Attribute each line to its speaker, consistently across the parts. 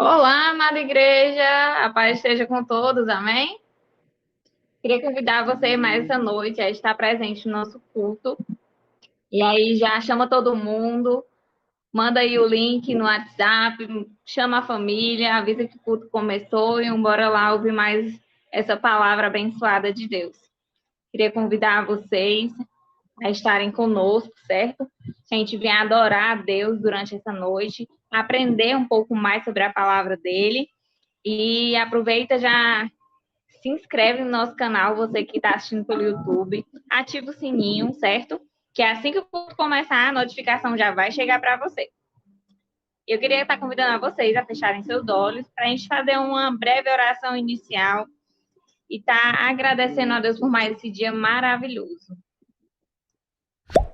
Speaker 1: Olá, amada igreja, a paz esteja com todos, amém? Queria convidar você mais essa noite a estar presente no nosso culto. E aí já chama todo mundo, manda aí o link no WhatsApp, chama a família, avisa que o culto começou e bora lá ouvir mais essa palavra abençoada de Deus. Queria convidar vocês a estarem conosco, certo? A gente vem adorar a Deus durante essa noite, aprender um pouco mais sobre a palavra dele. E aproveita já se inscreve no nosso canal, você que está assistindo pelo YouTube, ativa o sininho, certo? Que assim que o culto começar, a notificação já vai chegar para você. Eu queria estar convidando a vocês a fecharem seus olhos para a gente fazer uma breve oração inicial e estar agradecendo a Deus por mais esse dia maravilhoso.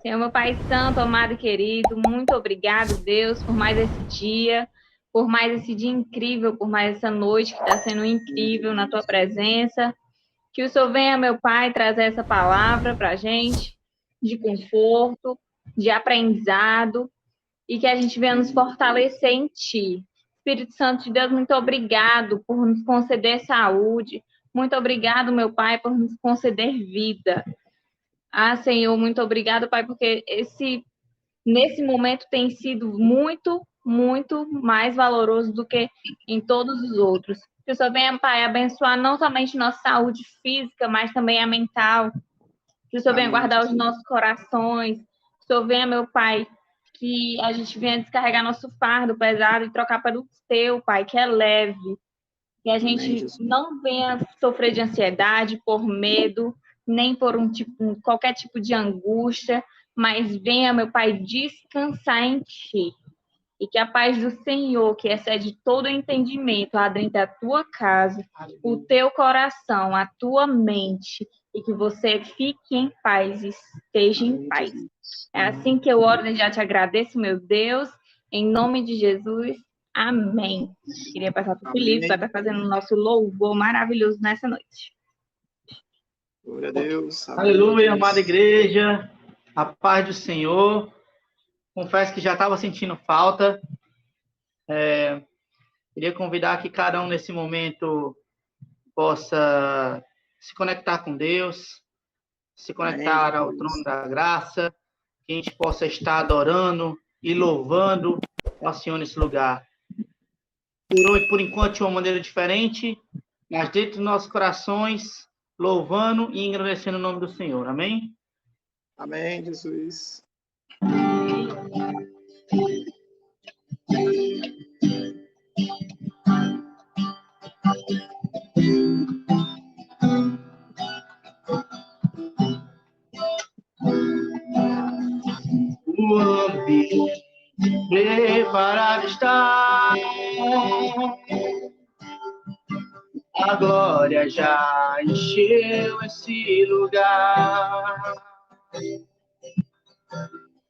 Speaker 1: Senhor, meu Pai Santo, amado e querido, muito obrigado, Deus, por mais esse dia, por mais esse dia incrível, por mais essa noite que está sendo incrível na Tua presença. Que o Senhor venha, meu Pai, trazer essa palavra para a gente, de conforto, de aprendizado, e que a gente venha nos fortalecer em Ti. Espírito Santo de Deus, muito obrigado por nos conceder saúde. Muito obrigado, meu Pai, por nos conceder vida. Ah, Senhor, muito obrigado, Pai, porque nesse momento tem sido muito, muito mais valoroso do que em todos os outros. Que o Senhor venha, Pai, abençoar não somente nossa saúde física, mas também a mental. Que o Senhor venha guardar os nossos corações. Que o Senhor venha, meu Pai, que a gente venha descarregar nosso fardo pesado e trocar pelo Teu, Pai, que é leve. Que a gente não venha sofrer de ansiedade, por medo, nem por qualquer tipo de angústia, mas venha, meu Pai, descansar em Ti. E que a paz do Senhor, que excede todo entendimento, adentre a tua casa, o teu coração, a tua mente, e que você fique em paz e esteja em paz. É assim que eu oro e já te agradeço, meu Deus, em nome de Jesus. Amém. Queria passar para o Felipe, para estar fazendo o nosso louvor maravilhoso nessa noite.
Speaker 2: Glória a Deus.
Speaker 3: Aleluia, amada igreja. A paz do Senhor. Confesso que já estava sentindo falta. Queria convidar que cada um nesse momento possa se conectar com Deus, se conectar ao trono da graça, que a gente possa estar adorando e louvando ao Senhor nesse lugar. Por enquanto, de uma maneira diferente, mas dentro dos nossos corações, louvando e engrandecendo o nome do Senhor. Amém?
Speaker 2: Amém, Jesus.
Speaker 3: O ambiente preparado está, a glória já encheu esse lugar.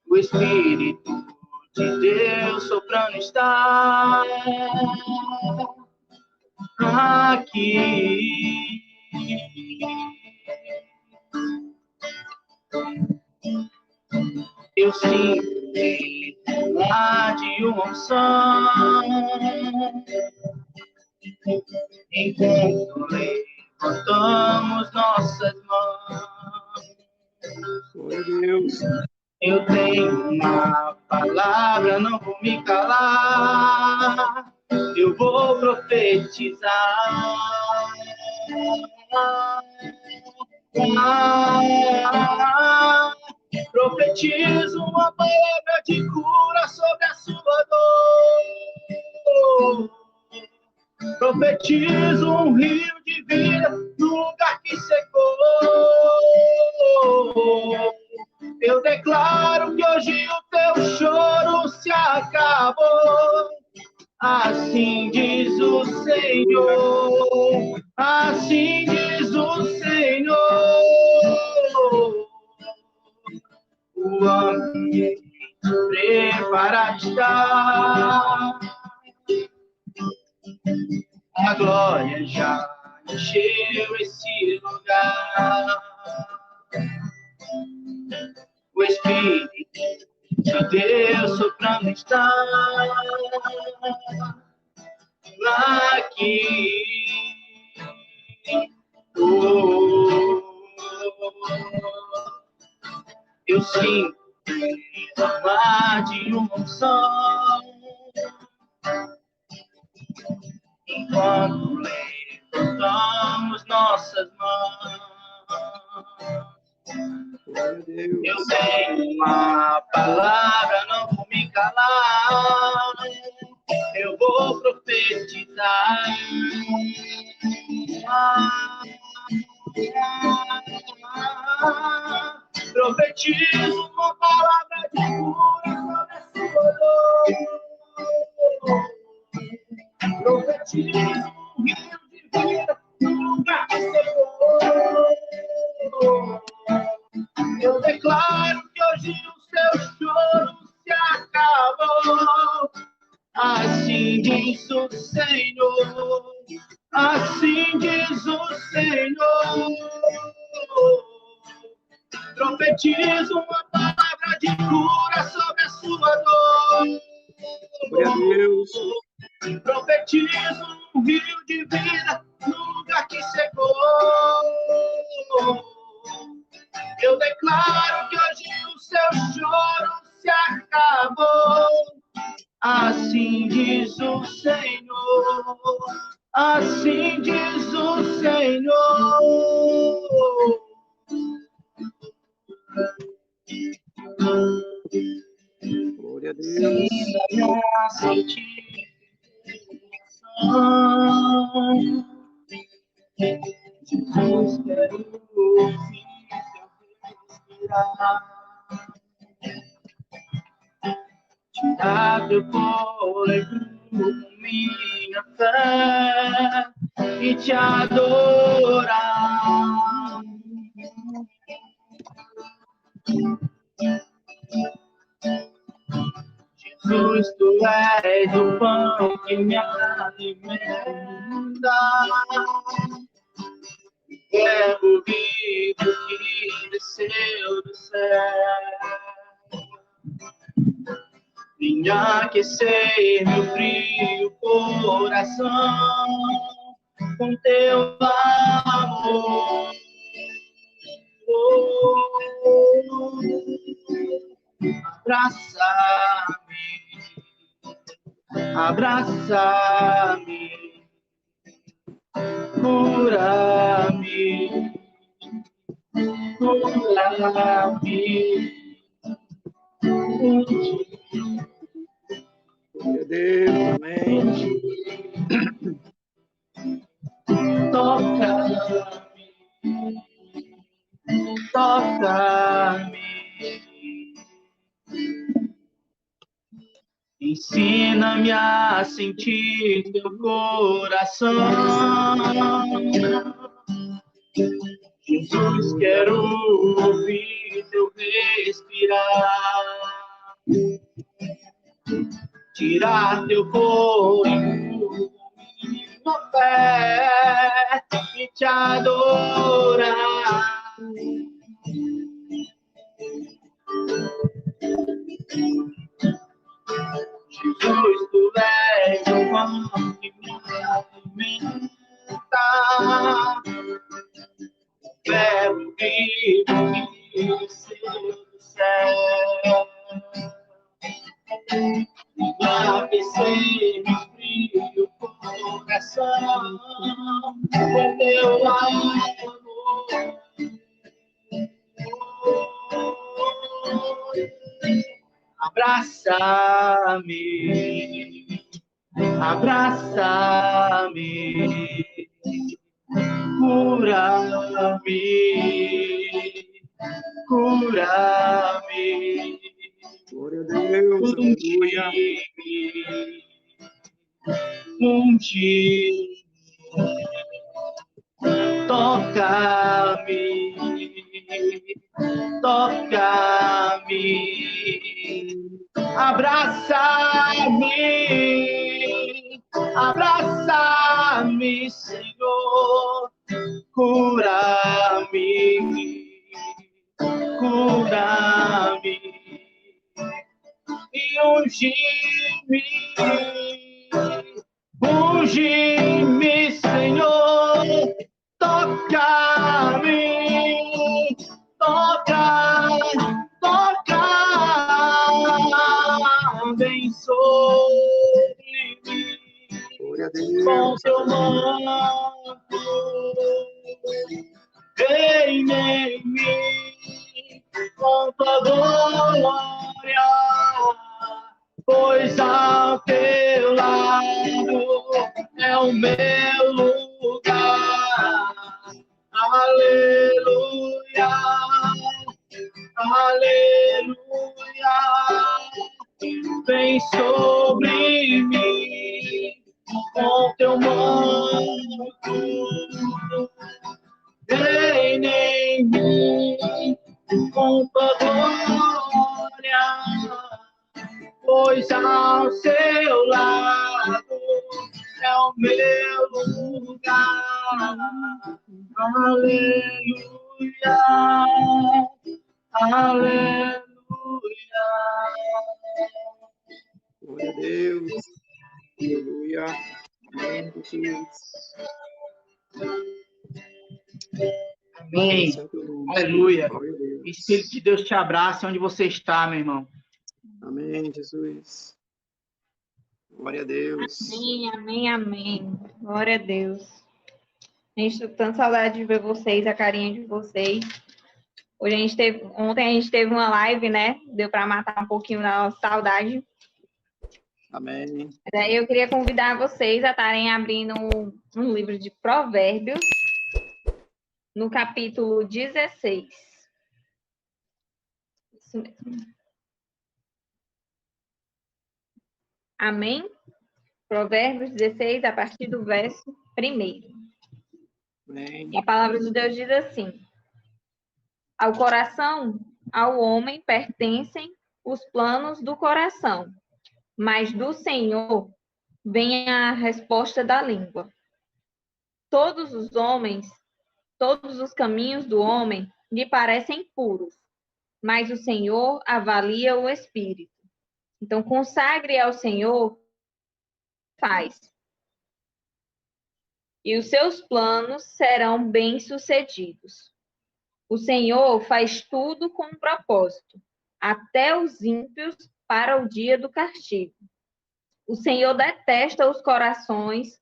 Speaker 3: O Espírito de Deus soprando está aqui. Eu sinto lá de uma unção, enquanto levantamos nossas mãos.
Speaker 2: Glória a Deus.
Speaker 3: Eu tenho uma palavra, não vou me calar. Eu vou profetizar. Profetizo uma palavra de cura sobre a sua dor. Profetizo um rio de vida no lugar que secou. Eu declaro que hoje o teu choro se acabou. Assim diz o Senhor, assim diz o Senhor. O ambiente preparado está, a glória já encheu esse lugar. O Espírito de Deus soprando está aqui. Oh, eu sinto o mar de unção enquanto levantamos nossas mãos. Eu tenho uma palavra, não vou me calar. Eu vou profetizar. Profetizo uma palavra de cura sobre a sua dor. Profetizo um rio de vida no lugar que secou. Eu declaro que hoje o seu choro se acabou. Assim diz o Senhor, assim diz o Senhor. Profetizo uma palavra de cura sobre a sua dor.
Speaker 2: Glória a Deus.
Speaker 3: Profetizo um rio de vida no lugar que secou. Eu declaro que hoje o seu choro se acabou. Assim diz o Senhor, assim diz o Senhor.
Speaker 2: Glória a Deus.
Speaker 3: Jesus, quero ouvir tirar teu fôlego com minha fé e te adorar. Jesus, tu és o pão que me alimenta. Verbo vivo que desceu do céu. Vinha aquecer meu frio coração com teu amor. Abraça-me, abraça-me, cura-me, cura-me.
Speaker 2: Glória a Deus. Amém.
Speaker 3: Toca-me, toca-me. Ensina-me a sentir teu coração. Jesus, quero ouvir teu respirar. Tirar teu corpo, minha fé e te adorar. Jesus, tu és o pão que me alimenta. Verbo vivo que desceu do céu. Aquecer meu frio coração com teu amor. Abraça-me, abraça-me, cura-me, cura-me.
Speaker 2: Glória a Deus. Aleluia.
Speaker 3: Unge, toca-me, toca-me, abraça-me, abraça-me, Senhor, cura-me, cura-me e unge-me, unge-me.
Speaker 2: Glória a
Speaker 3: com
Speaker 2: Deus.
Speaker 3: teu manto, reina em mim, com tua glória, pois ao teu lado é o meu lugar. Aleluia, aleluia, vem sobre mim com teu manto, reina em mim com tua glória, pois ao seu lado é o meu lugar. Aleluia, aleluia.
Speaker 2: Glória a Deus. Aleluia. Amém, Jesus.
Speaker 3: Amém.
Speaker 2: Santo nome.
Speaker 3: Aleluia.
Speaker 2: Glória a Deus.
Speaker 3: O Espírito de Deus te abraça onde você está, meu irmão.
Speaker 2: Amém, Jesus. Glória a Deus.
Speaker 1: Amém, amém, amém. Glória a Deus. Gente, tô com tanta saudade de ver vocês, a carinha de vocês. Ontem a gente teve uma live, né? Deu para matar um pouquinho da nossa saudade.
Speaker 2: Amém.
Speaker 1: Daí eu queria convidar vocês a estarem abrindo um livro de Provérbios, no capítulo 16. Isso mesmo. Amém? Provérbios 16, a partir do verso 1.
Speaker 2: Amém.
Speaker 1: E a palavra de Deus diz assim: ao coração, ao homem pertencem os planos do coração, mas do Senhor vem a resposta da língua. Todos os caminhos do homem lhe parecem puros, mas o Senhor avalia o espírito. Então, consagre ao Senhor, faz. E os seus planos serão bem-sucedidos. O Senhor faz tudo com um propósito, até os ímpios para o dia do castigo. O Senhor detesta os corações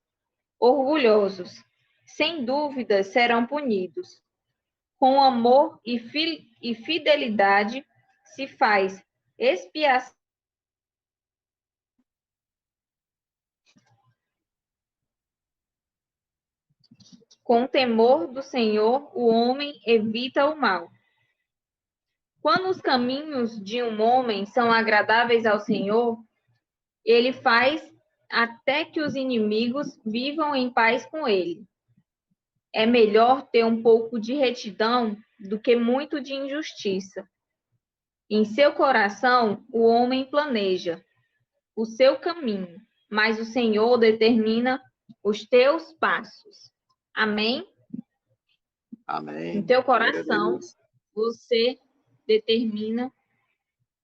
Speaker 1: orgulhosos. Sem dúvida serão punidos. Com amor e fidelidade se faz expiação. Com o temor do Senhor, o homem evita o mal. Quando os caminhos de um homem são agradáveis ao Senhor, ele faz até que os inimigos vivam em paz com ele. É melhor ter um pouco de retidão do que muito de injustiça. Em seu coração, o homem planeja o seu caminho, mas o Senhor determina os teus passos. Amém?
Speaker 2: Amém.
Speaker 1: Em teu
Speaker 2: Glória a
Speaker 1: coração,
Speaker 2: Deus.
Speaker 1: você determina,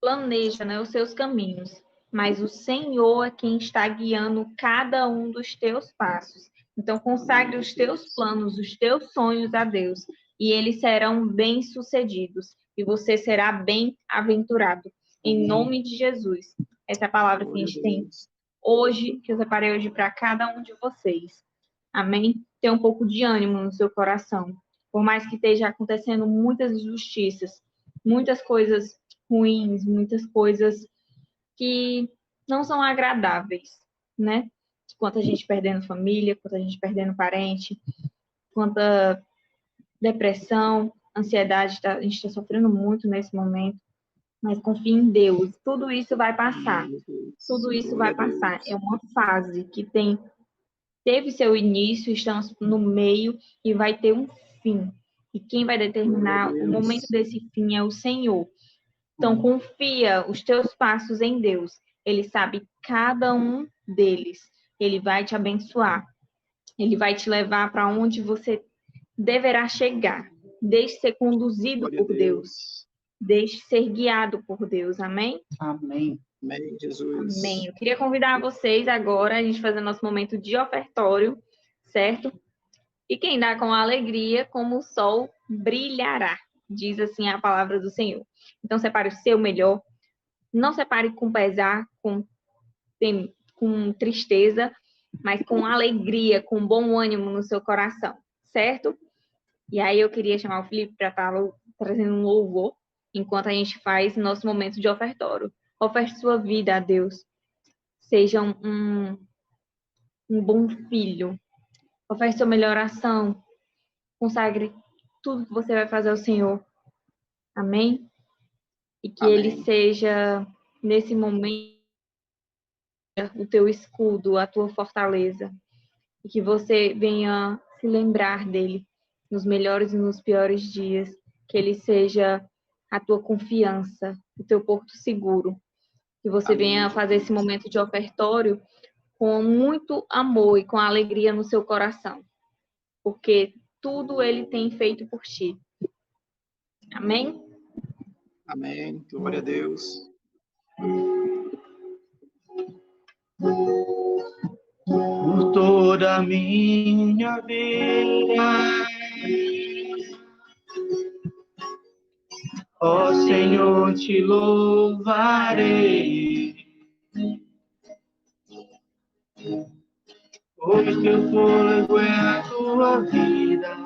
Speaker 1: planeja, né, os seus caminhos, mas o Senhor é quem está guiando cada um dos teus passos. Então, consagre os teus planos, os teus sonhos a Deus, e eles serão bem-sucedidos, e você será bem-aventurado. Em nome de Jesus. Essa é a palavra que a gente tem hoje, que eu separei hoje para cada um de vocês. Amém? Ter um pouco de ânimo no seu coração. Por mais que esteja acontecendo muitas injustiças, muitas coisas ruins, muitas coisas que não são agradáveis, né? Quanta gente perdendo família, quanta gente perdendo parente, quanta depressão, ansiedade, a gente está sofrendo muito nesse momento, mas confie em Deus, tudo isso vai passar, tudo isso vai passar, é uma fase que teve seu início, estamos no meio e vai ter um fim, e quem vai determinar o momento desse fim é o Senhor. Então, confia os teus passos em Deus. Ele sabe cada um deles. Ele vai te abençoar. Ele vai te levar para onde você deverá chegar. Deixe ser conduzido por Deus. Deixe ser guiado por Deus. Amém?
Speaker 3: Amém.
Speaker 2: Amém, Jesus.
Speaker 1: Amém. Eu queria convidar vocês agora a gente fazer nosso momento de ofertório, certo? E quem dá com alegria, como o sol brilhará. Diz assim a palavra do Senhor. Então, separe o seu melhor. Não separe com pesar, com tristeza, mas com alegria, com bom ânimo no seu coração, certo? E aí eu queria chamar o Felipe para estar trazendo um louvor, enquanto a gente faz nosso momento de ofertório. Oferte sua vida a Deus. Seja um bom filho. Oferte sua melhor oração. Consagre tudo que você vai fazer ao Senhor. Amém? E que
Speaker 2: Amém.
Speaker 1: Ele seja, nesse momento, o teu escudo, a tua fortaleza. E que você venha se lembrar dele nos melhores e nos piores dias. Que ele seja a tua confiança, o teu porto seguro. Que você
Speaker 2: Amém.
Speaker 1: venha fazer esse momento de ofertório com muito amor e com alegria no seu coração. Porque tudo ele tem feito por ti. Amém?
Speaker 2: Amém. Glória a Deus.
Speaker 3: Por toda a minha vida, ó Senhor, te louvarei, pois teu fôlego é a tua vida,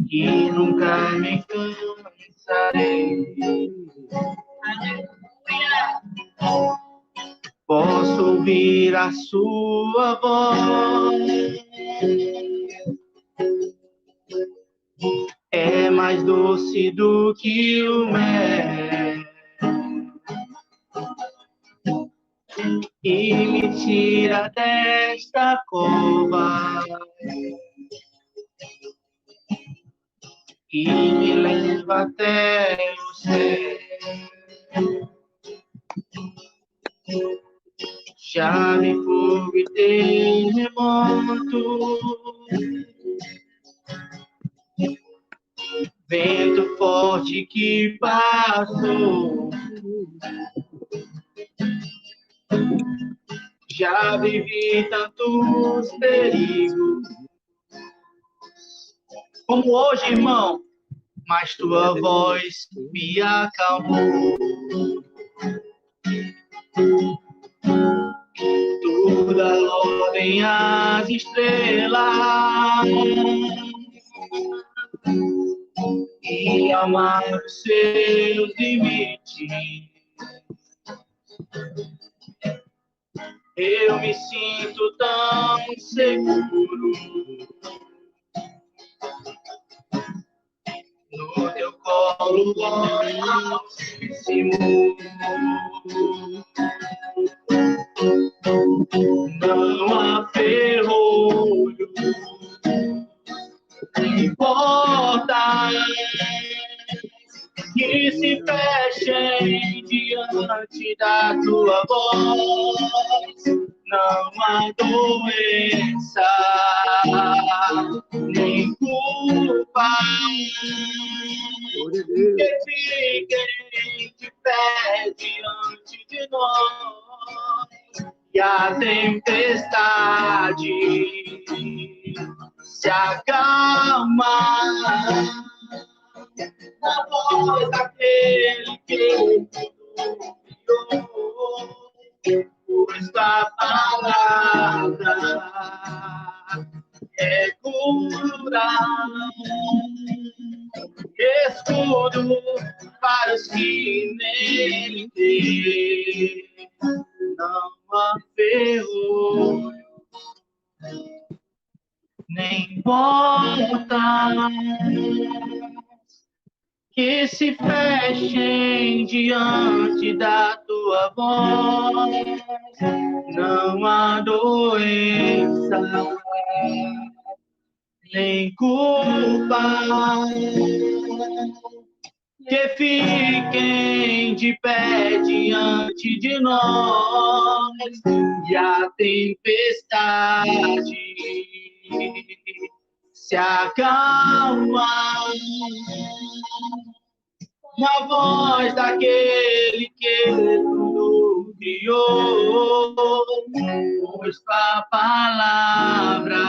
Speaker 3: e nunca me cansarei. Posso ouvir a sua voz, é mais doce do que o mel, e me tira desta cova, e me leva até o céu. Já me fogo e terremoto, vento forte que passou. Já vivi tantos perigos, como hoje, irmão, mas tua voz me acalmou. Tu dá ordem às estrelas e amar os seus limites. Eu me sinto tão seguro no teu colo altíssimo. Não há ferrolho nem portas que se fechem diante da tua voz. Não há doença nem culpa que fiquem de pé diante de nós. E a tempestade se acalma na voz daquele que criou, pois tua palavra é cura, escudo para os que nele crêem. Não há ferrolho nem portas que se fechem diante da tua voz. Não há doença nem culpa que fiquem de pé diante de nós. E a tempestade se acalma na voz daquele que tudo criou, pois a palavra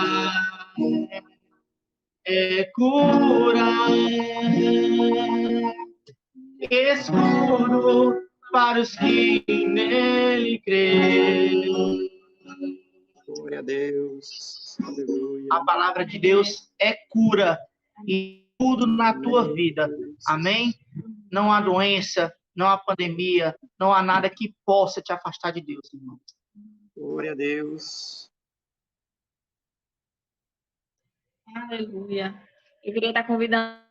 Speaker 3: é cura, escudo para os que nele crêem.
Speaker 2: Glória a Deus. Aleluia.
Speaker 3: A palavra de Deus é cura e tudo na tua
Speaker 2: Amém.
Speaker 3: vida. Amém? Não há doença, não há pandemia, não há nada que possa te afastar de Deus, irmão.
Speaker 2: Glória a Deus.
Speaker 1: Aleluia. Eu queria estar convidando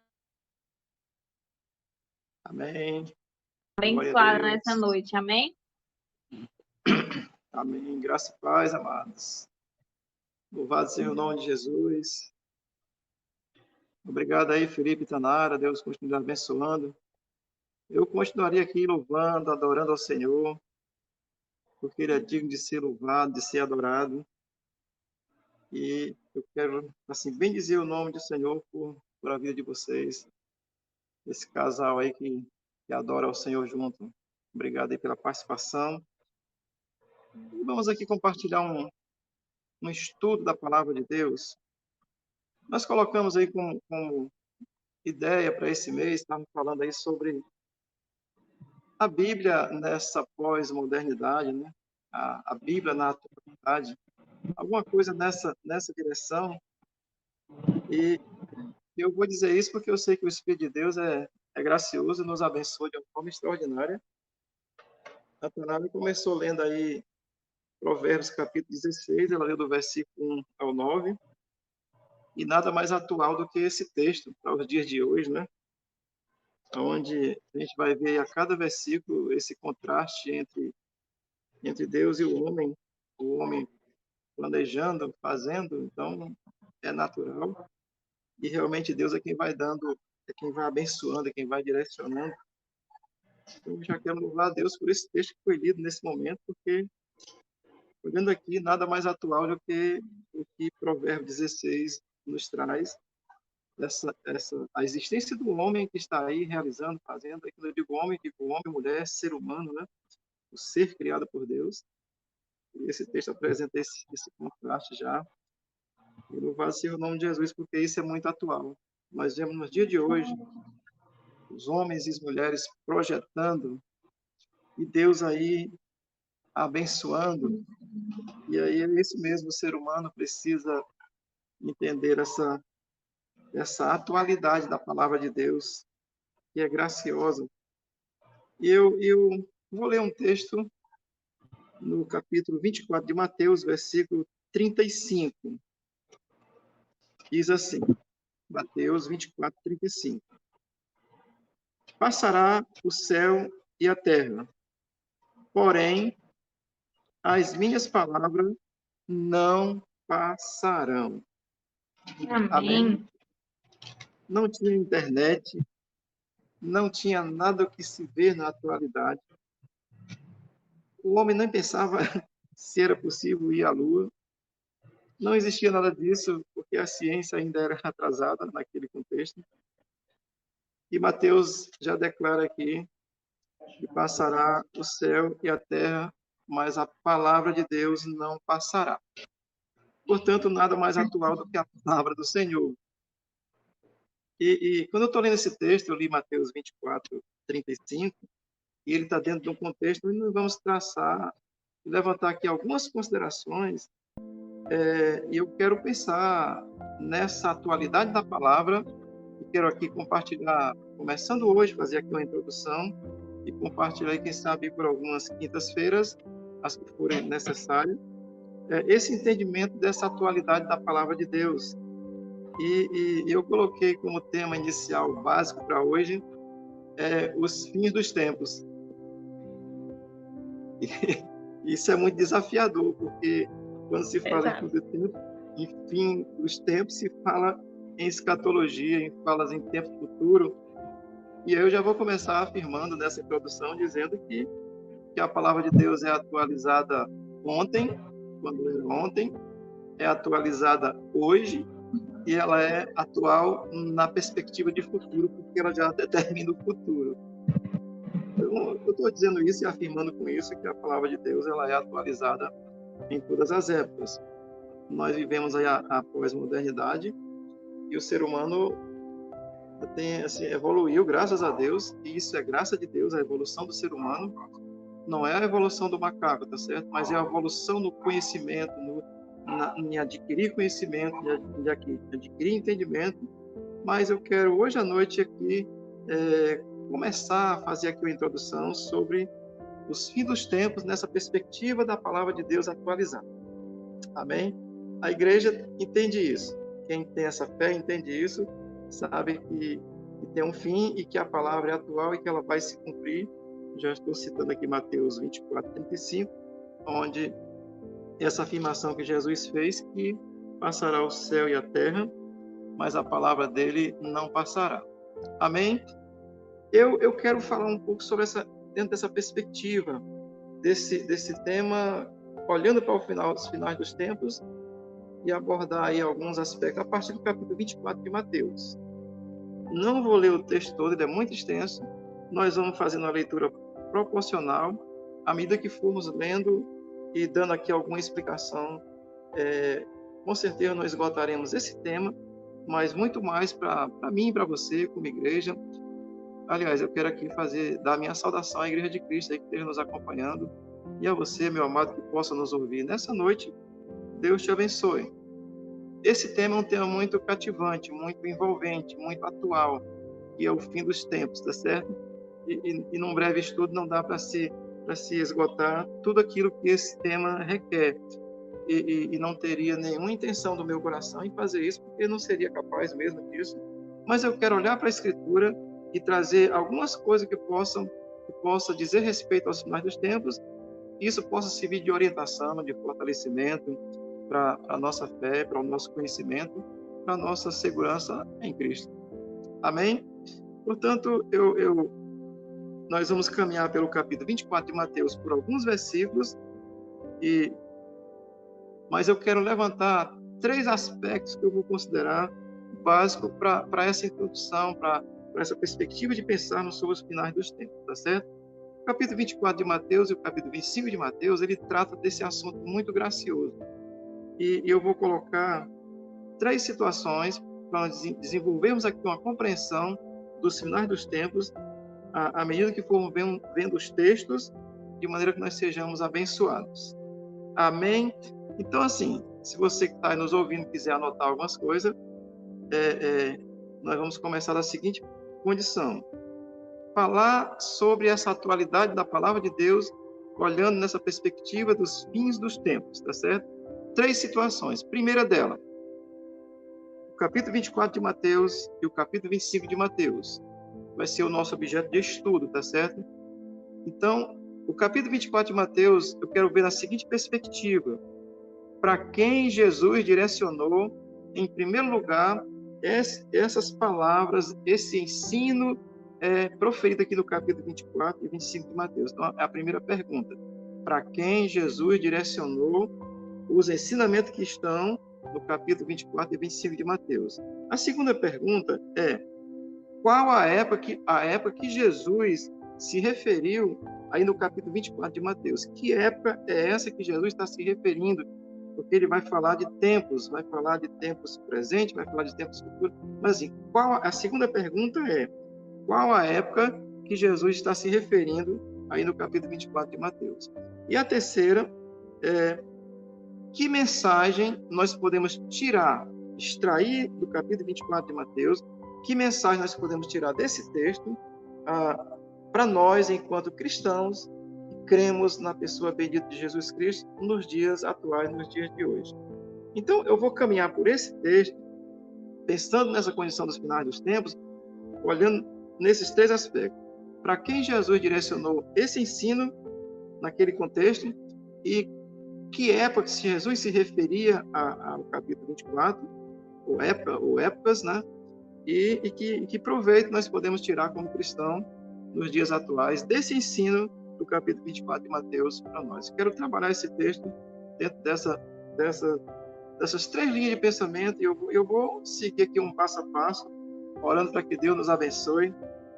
Speaker 2: Amém.
Speaker 1: a
Speaker 2: Glória a
Speaker 1: abençoada
Speaker 2: Deus.
Speaker 1: nessa noite, amém?
Speaker 2: Amém. Graça e paz, amados. Louvado seja o nome de Jesus. Obrigado aí, Felipe e Tanara. Deus continue abençoando. Eu continuaria aqui louvando, adorando ao Senhor, porque Ele é digno de ser louvado, de ser adorado. E eu quero, assim, bendizer o nome do Senhor por a vida de vocês. Esse casal aí que adora ao Senhor junto. Obrigado aí pela participação. E vamos aqui compartilhar um estudo da Palavra de Deus. Nós colocamos aí como ideia para esse mês, estamos falando aí sobre a Bíblia nessa pós-modernidade, né? A Bíblia na atualidade, alguma coisa nessa direção. E eu vou dizer isso porque eu sei que o Espírito de Deus é gracioso e nos abençoa de uma forma extraordinária. A Tanara começou lendo aí Provérbios capítulo 16, ela leu do versículo 1 ao 9, e nada mais atual do que esse texto para os dias de hoje, né? Onde a gente vai ver a cada versículo esse contraste entre Deus e o homem planejando, fazendo, então é natural, e realmente Deus é quem vai dando, é quem vai abençoando, é quem vai direcionando. Então, eu já quero louvar a Deus por esse texto que foi lido nesse momento, porque, olhando aqui, nada mais atual do que o que Provérbios 16 nos traz, a existência do homem que está aí realizando, fazendo, aquilo eu digo homem, tipo homem, mulher, ser humano, né? O ser criado por Deus. E esse texto apresenta esse contraste já. E louvado seja o nome de Jesus, porque isso é muito atual. Nós vemos nos dias de hoje os homens e as mulheres projetando e Deus aí abençoando. E aí é isso mesmo, o ser humano precisa entender essa atualidade da palavra de Deus, que é graciosa. E eu vou ler um texto no capítulo 24 de Mateus, versículo 35. Diz assim, Mateus 24, 35. Passará o céu e a terra, porém, as minhas palavras não passarão. Amém?
Speaker 1: Amém.
Speaker 2: Não tinha internet, não tinha nada que se ver na atualidade. O homem nem pensava se era possível ir à Lua. Não existia nada disso, porque a ciência ainda era atrasada naquele contexto. E Mateus já declara aqui que passará o céu e a terra, mas a palavra de Deus não passará. Portanto, nada mais atual do que a palavra do Senhor. E quando eu estou lendo esse texto, eu li Mateus 24, 35, e ele está dentro de um contexto onde nós vamos traçar e levantar aqui algumas considerações, e eu quero pensar nessa atualidade da palavra, e quero aqui compartilhar, começando hoje, fazer aqui uma introdução, e compartilhar, quem sabe, por algumas quintas-feiras, as que forem necessárias, esse entendimento dessa atualidade da palavra de Deus. E eu coloquei como tema inicial básico para hoje os fins dos tempos. E isso é muito desafiador, porque quando se fala em fim do tempo, em fim dos tempos, se fala em escatologia, fala em tempo futuro. E eu já vou começar afirmando nessa introdução, dizendo que a palavra de Deus é atualizada ontem, quando era ontem, é atualizada hoje, e ela é atual na perspectiva de futuro, porque ela já determina o futuro. Então, eu estou dizendo isso e afirmando com isso que a palavra de Deus ela é atualizada em todas as épocas. Nós vivemos aí a pós-modernidade, e o ser humano assim, evoluiu, graças a Deus, e isso é graça de Deus, a evolução do ser humano. Não é a evolução do macaco, tá certo? Mas é a evolução no conhecimento, em adquirir conhecimento, em adquirir entendimento. Mas eu quero hoje à noite aqui começar a fazer aqui uma introdução sobre os fins dos tempos nessa perspectiva da palavra de Deus atualizada. Amém? A igreja entende isso. Quem tem essa fé entende isso, sabe que tem um fim e que a palavra é atual e que ela vai se cumprir. Já estou citando aqui Mateus 24:35, onde essa afirmação que Jesus fez, que passará o céu e a terra, mas a palavra dele não passará. Amém? Eu quero falar um pouco sobre dentro dessa perspectiva, desse tema, olhando para os finais dos tempos, e abordar aí alguns aspectos a partir do capítulo 24 de Mateus. Não vou ler o texto todo, ele é muito extenso. Nós vamos fazendo uma leitura proporcional à medida que formos lendo e dando aqui alguma explicação. Com certeza nós esgotaremos esse tema, mas muito mais para mim e para você, como igreja. Aliás, eu quero aqui dar minha saudação à Igreja de Cristo aí que esteja nos acompanhando, e a você, meu amado, que possa nos ouvir nessa noite. Deus te abençoe. Esse tema é um tema muito cativante, muito envolvente, muito atual, que é o fim dos tempos, tá certo? E num breve estudo não dá para se esgotar tudo aquilo que esse tema requer. E não teria nenhuma intenção do meu coração em fazer isso, porque eu não seria capaz mesmo disso. Mas eu quero olhar para a Escritura e trazer algumas coisas que possa dizer respeito aos finais dos tempos, e isso possa servir de orientação, de fortalecimento para a nossa fé, para o nosso conhecimento, para a nossa segurança em Cristo. Amém? Portanto, nós vamos caminhar pelo capítulo 24 de Mateus por alguns versículos, mas eu quero levantar 3 aspectos que eu vou considerar básicos para essa introdução, para essa perspectiva de pensarmos sobre os finais dos tempos, tá certo? O capítulo 24 de Mateus e o capítulo 25 de Mateus, ele trata desse assunto muito gracioso. E eu vou colocar 3 situações para nós desenvolvermos aqui uma compreensão dos finais dos tempos, à medida que formos vendo os textos, de maneira que nós sejamos abençoados. Amém? Então, assim, se você que está nos ouvindo quiser anotar algumas coisas, nós vamos começar da seguinte condição: falar sobre essa atualidade da palavra de Deus, olhando nessa perspectiva dos fins dos tempos, tá certo? 3 situações. Primeira dela, o capítulo 24 de Mateus e o capítulo 25 de Mateus. Vai ser o nosso objeto de estudo, tá certo? Então, o capítulo 24 de Mateus, eu quero ver na seguinte perspectiva: para quem Jesus direcionou, em primeiro lugar, essas palavras, esse ensino proferido aqui no capítulo 24 e 25 de Mateus. Então, é a primeira pergunta: para quem Jesus direcionou os ensinamentos que estão no capítulo 24 e 25 de Mateus. A segunda pergunta é: qual a época que Jesus se referiu aí no capítulo 24 de Mateus? Que época é essa que Jesus está se referindo? Porque ele vai falar de tempos, vai falar de tempos presentes, vai falar de tempos futuros. Mas assim, a segunda pergunta é: qual a época que Jesus está se referindo aí no capítulo 24 de Mateus? E a terceira é: que mensagem nós podemos extrair do capítulo 24 de Mateus? Que mensagem nós podemos tirar desse texto para nós, enquanto cristãos, que cremos na pessoa bendita de Jesus Cristo nos dias atuais, nos dias de hoje? Então, eu vou caminhar por esse texto, pensando nessa condição dos finais dos tempos, olhando nesses 3 aspectos. Para quem Jesus direcionou esse ensino naquele contexto, e que época se Jesus se referia ao capítulo 24, ou épocas, né? E que proveito nós podemos tirar como cristão nos dias atuais desse ensino do capítulo 24 de Mateus para nós. Quero trabalhar esse texto dentro dessas 3 linhas de pensamento, e eu vou seguir aqui um passo a passo, orando para que Deus nos abençoe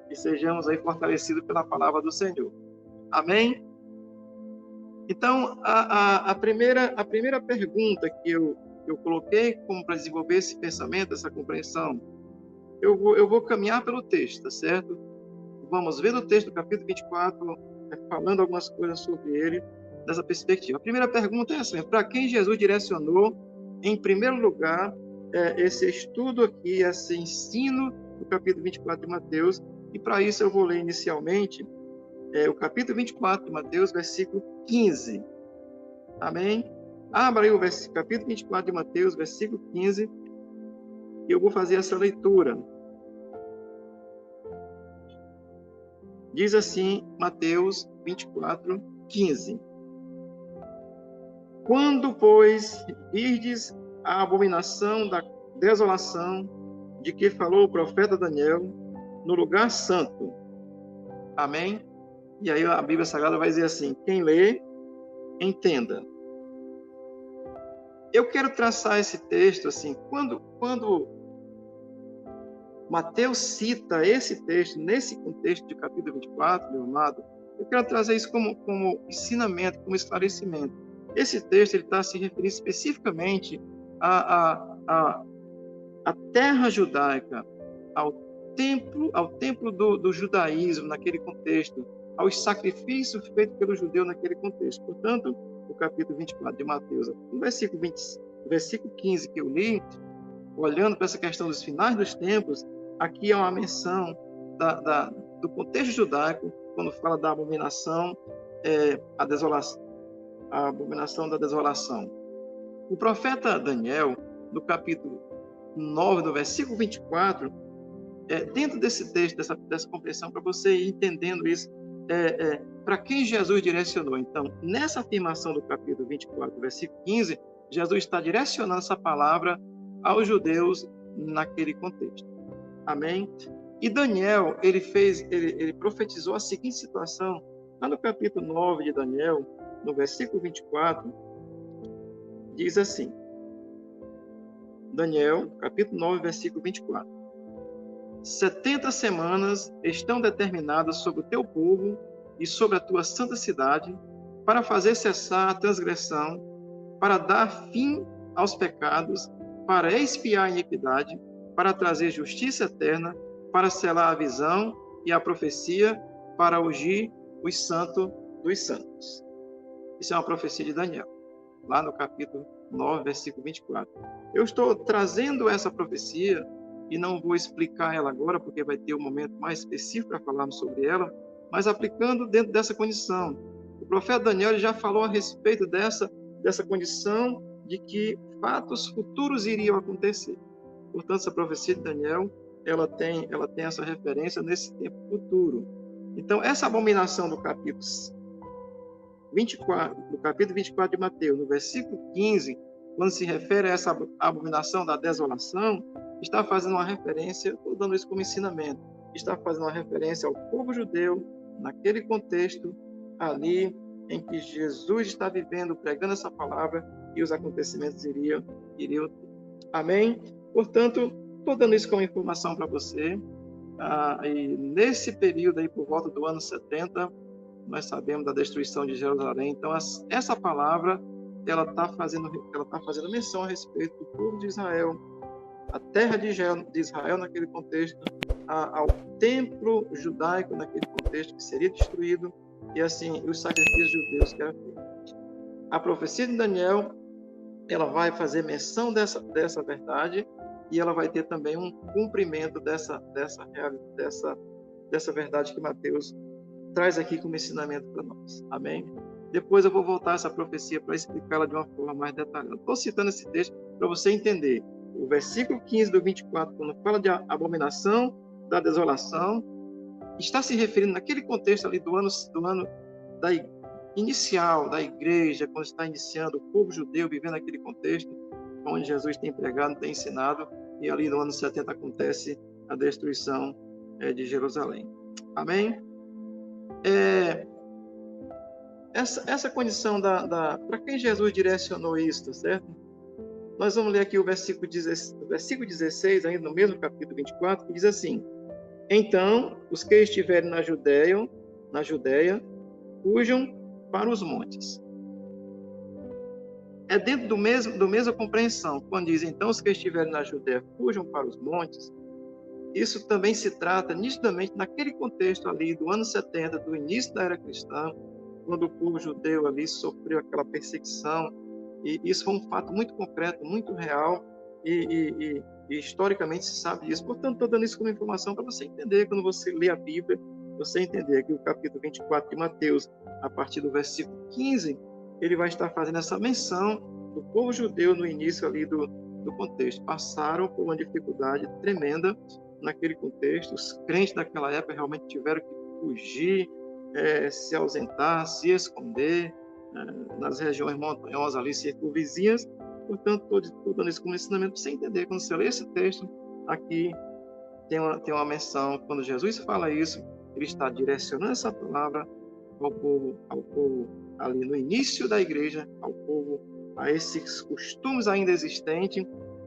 Speaker 2: e sejamos aí fortalecidos pela palavra do Senhor. Amém? Então, a primeira pergunta que eu coloquei como para desenvolver esse pensamento, essa compreensão, eu vou caminhar pelo texto, tá certo? Vamos ver o texto do capítulo 24, falando algumas coisas sobre ele, nessa perspectiva. A primeira pergunta é essa: para quem Jesus direcionou, em primeiro lugar, esse estudo aqui, esse ensino do capítulo 24 de Mateus? E para isso eu vou ler inicialmente o capítulo 24 de Mateus, versículo 15. Amém? Abra aí o capítulo 24 de Mateus, versículo 15, e eu vou fazer essa leitura. Diz assim, Mateus 24, 15. Quando, pois, virdes a abominação da desolação de que falou o profeta Daniel no lugar santo. Amém? E aí a Bíblia Sagrada vai dizer assim: quem lê, entenda. Eu quero traçar esse texto assim, quando Mateus cita esse texto, nesse contexto de capítulo 24, meu amado, eu quero trazer isso como ensinamento, como esclarecimento. Esse texto ele está se referindo especificamente à terra judaica, ao templo do judaísmo naquele contexto, aos sacrifícios feitos pelo judeu naquele contexto. Portanto, o capítulo 24 de Mateus, no versículo 15 que eu li, olhando para essa questão dos finais dos tempos, aqui é uma menção do contexto judaico, quando fala da abominação, a abominação da desolação. O profeta Daniel, no capítulo 9, no versículo 24, dentro desse texto, dessa compreensão, para você ir entendendo isso, para quem Jesus direcionou. Então, nessa afirmação do capítulo 24, versículo 15, Jesus está direcionando essa palavra aos judeus naquele contexto. Amém? E Daniel, ele profetizou a seguinte situação, lá no capítulo 9 de Daniel, no versículo 24, diz assim, Daniel, capítulo 9, versículo 24. 70 semanas estão determinadas sobre o teu povo e sobre a tua santa cidade, para fazer cessar a transgressão, para dar fim aos pecados, para expiar a iniquidade, para trazer justiça eterna, para selar a visão e a profecia, para ungir os santos dos santos. Isso é uma profecia de Daniel, lá no capítulo 9, versículo 24. Eu estou trazendo essa profecia e não vou explicar ela agora, porque vai ter um momento mais específico para falarmos sobre ela, mas aplicando dentro dessa condição. O profeta Daniel já falou a respeito dessa condição de que fatos futuros iriam acontecer. Portanto, essa profecia de Daniel, ela tem essa referência nesse tempo futuro. Então, essa abominação do capítulo 24 de Mateus, no versículo 15, quando se refere a essa abominação da desolação, está fazendo uma referência, estou dando isso como ensinamento, está fazendo uma referência ao povo judeu, naquele contexto ali em que Jesus está vivendo, pregando essa palavra, e os acontecimentos iriam. Amém? Portanto, estou dando isso como informação para você. E nesse período aí, por volta do ano 70, nós sabemos da destruição de Jerusalém. Então, essa palavra, ela está fazendo menção a respeito do povo de Israel, a terra de Israel naquele contexto, ao templo judaico naquele contexto que seria destruído, e assim, os sacrifícios judeus que eram feitos. A profecia de Daniel, ela vai fazer menção dessa verdade, e ela vai ter também um cumprimento dessa verdade que Mateus traz aqui como ensinamento para nós. Amém? Depois eu vou voltar a essa profecia para explicá-la de uma forma mais detalhada. Estou citando esse texto para você entender. O versículo 15 do 24, quando fala de abominação da desolação, está se referindo naquele contexto ali do ano inicial da igreja, quando está iniciando o povo judeu vivendo aquele contexto, onde Jesus tem pregado, tem ensinado, e ali no ano 70 acontece a destruição de Jerusalém. Amém? Essa condição para quem Jesus direcionou isso, tá certo? Nós vamos ler aqui o versículo 16, ainda no mesmo capítulo 24, que diz assim: então, os que estiverem na Judéia, fujam para os montes. É dentro do mesma compreensão. Quando diz, então, os que estiverem na Judéia, fujam para os montes, isso também se trata nitidamente naquele contexto ali do ano 70, do início da era cristã, quando o povo judeu ali sofreu aquela perseguição, e isso foi um fato muito concreto, muito real, e historicamente se sabe disso. Portanto, estou dando isso como informação para você entender, quando você lê a Bíblia, você entender que o capítulo 24 de Mateus, a partir do versículo 15, ele vai estar fazendo essa menção do povo judeu no início ali do contexto. Passaram por uma dificuldade tremenda naquele contexto. Os crentes daquela época realmente tiveram que fugir, se ausentar, se esconder nas regiões montanhosas ali, circunvizinhas. Portanto, estou dando isso como ensinamento para você entender. Quando você lê esse texto, aqui tem uma menção. Quando Jesus fala isso, ele está direcionando essa palavra ao povo ali no início da igreja, ao povo, a esses costumes ainda existentes,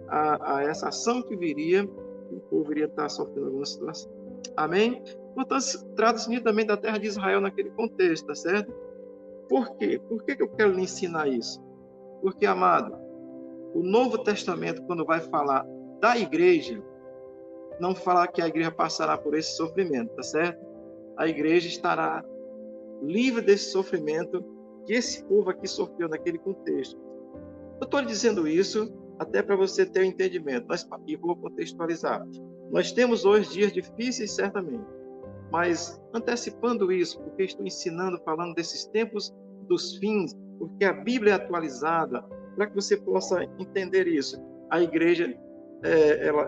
Speaker 2: a essa ação que viria, que o povo iria estar sofrendo alguma situação. Amém? Portanto, trata-se nitidamente da terra de Israel naquele contexto, tá certo? Por quê? Por que eu quero lhe ensinar isso? Porque, amado, o Novo Testamento, quando vai falar da igreja, não fala que a igreja passará por esse sofrimento, tá certo? A igreja estará livre desse sofrimento que esse povo aqui sofreu naquele contexto. Eu estou lhe dizendo isso até para você ter um entendimento. E vou contextualizar. Nós temos hoje dias difíceis, certamente. Mas antecipando isso, porque estou ensinando, falando desses tempos dos fins, porque a Bíblia é atualizada, para que você possa entender isso. A igreja,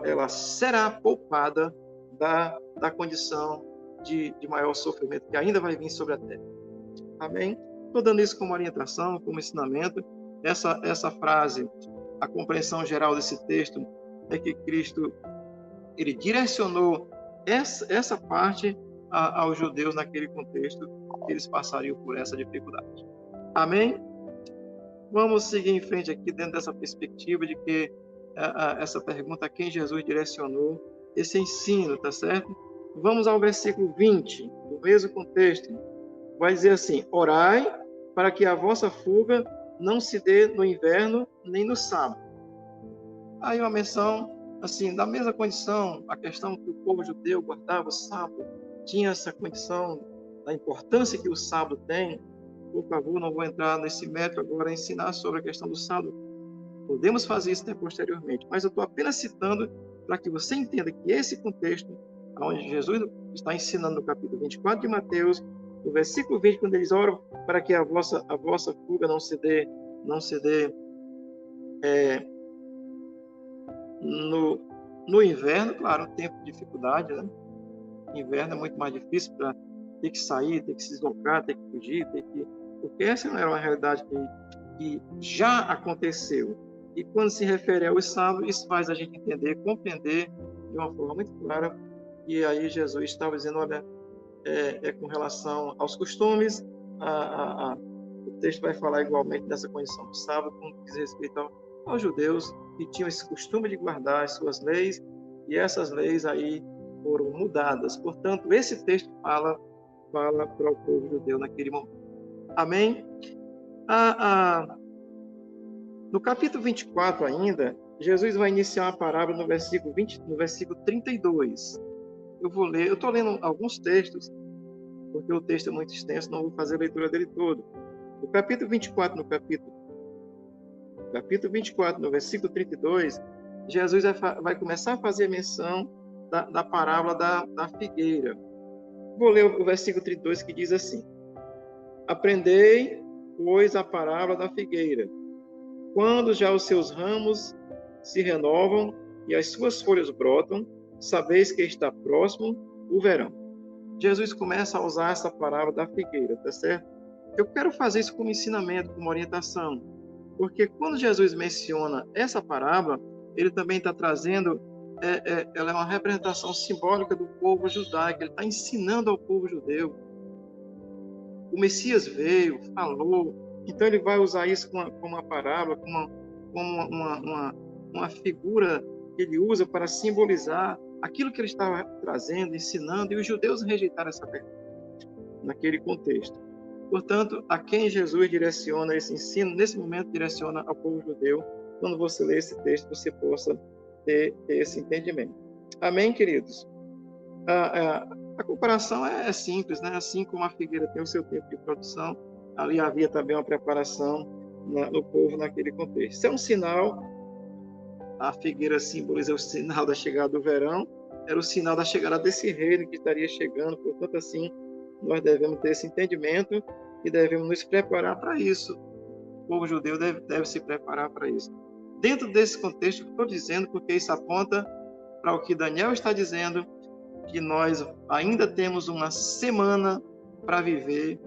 Speaker 2: ela será poupada da condição de maior sofrimento que ainda vai vir sobre a terra. Amém? Estou dando isso como orientação, como ensinamento. Essa frase, a compreensão geral desse texto é que Cristo, ele direcionou essa parte aos judeus naquele contexto, que eles passariam por essa dificuldade. Amém? Vamos seguir em frente aqui dentro dessa perspectiva de que essa pergunta a quem Jesus direcionou esse ensino, tá certo? Vamos ao versículo 20, do mesmo contexto. Vai dizer assim: orai para que a vossa fuga não se dê no inverno nem no sábado. Aí uma menção, assim, da mesma condição, a questão que o povo judeu guardava o sábado, tinha essa condição da importância que o sábado tem. Por favor, não vou entrar nesse método agora, ensinar sobre a questão do sábado. Podemos fazer isso posteriormente, mas eu estou apenas citando para que você entenda que esse contexto, onde Jesus está ensinando no capítulo 24 de Mateus, no versículo 20, quando eles oram para que a vossa fuga não se dê no inverno, claro, um tempo de dificuldade, né? Inverno é muito mais difícil para ter que sair, ter que se deslocar, ter que fugir, porque essa não era uma realidade que já aconteceu. E quando se refere aos sábados, isso faz a gente entender, compreender de uma forma muito clara. E aí Jesus estava dizendo, olha, com relação aos costumes, o texto vai falar igualmente dessa condição do sábado, quando diz respeito aos judeus que tinham esse costume de guardar as suas leis, e essas leis aí foram mudadas. Portanto, esse texto fala para o povo judeu naquele momento. Amém? No capítulo 24 ainda, Jesus vai iniciar uma parábola no versículo 32. Eu vou ler, eu estou lendo alguns textos, porque o texto é muito extenso, não vou fazer a leitura dele todo. No capítulo 24, no versículo 32, Jesus vai começar a fazer menção da parábola da figueira. Vou ler o versículo 32, que diz assim: aprendei, pois, a parábola da figueira. Quando já os seus ramos se renovam e as suas folhas brotam, sabeis que está próximo o verão. Jesus começa a usar essa parábola da figueira, tá certo? Eu quero fazer isso como ensinamento, como orientação, porque quando Jesus menciona essa parábola, ele também está trazendo, ela é uma representação simbólica do povo judaico, ele está ensinando ao povo judeu. O Messias veio, falou, então ele vai usar isso como uma parábola, como uma figura que ele usa para simbolizar aquilo que ele estava trazendo, ensinando, e os judeus rejeitaram essa verdade naquele contexto. Portanto, a quem Jesus direciona esse ensino, nesse momento direciona ao povo judeu. Quando você lê esse texto, você possa ter esse entendimento. Amém, queridos? A comparação é simples, né? Assim como a figueira tem o seu tempo de produção, ali havia também uma preparação no povo naquele contexto. Isso é um sinal, a figueira simboliza o sinal da chegada do verão, era o sinal da chegada desse reino que estaria chegando, portanto, assim, nós devemos ter esse entendimento e devemos nos preparar para isso. O povo judeu deve se preparar para isso. Dentro desse contexto, estou dizendo porque isso aponta para o que Daniel está dizendo, que nós ainda temos uma semana para viver,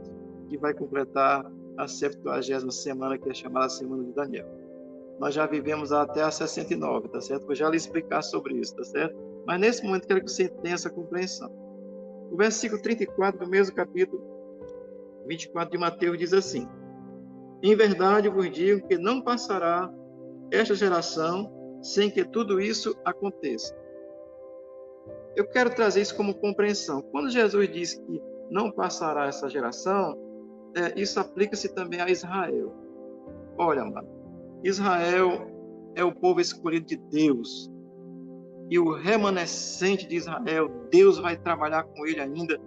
Speaker 2: que vai completar a 70ª semana, que é chamada Semana de Daniel. Nós já vivemos até a 69, tá certo? Vou já lhe explicar sobre isso, tá certo? Mas nesse momento quero que você tenha essa compreensão. O versículo 34 do mesmo capítulo 24 de Mateus diz assim: em verdade vos digo que não passará esta geração sem que tudo isso aconteça. Eu quero trazer isso como compreensão. Quando Jesus diz que não passará essa geração, isso aplica-se também a Israel. Olha, amado, Israel é o povo escolhido de Deus. E o remanescente de Israel, Deus vai trabalhar com ele ainda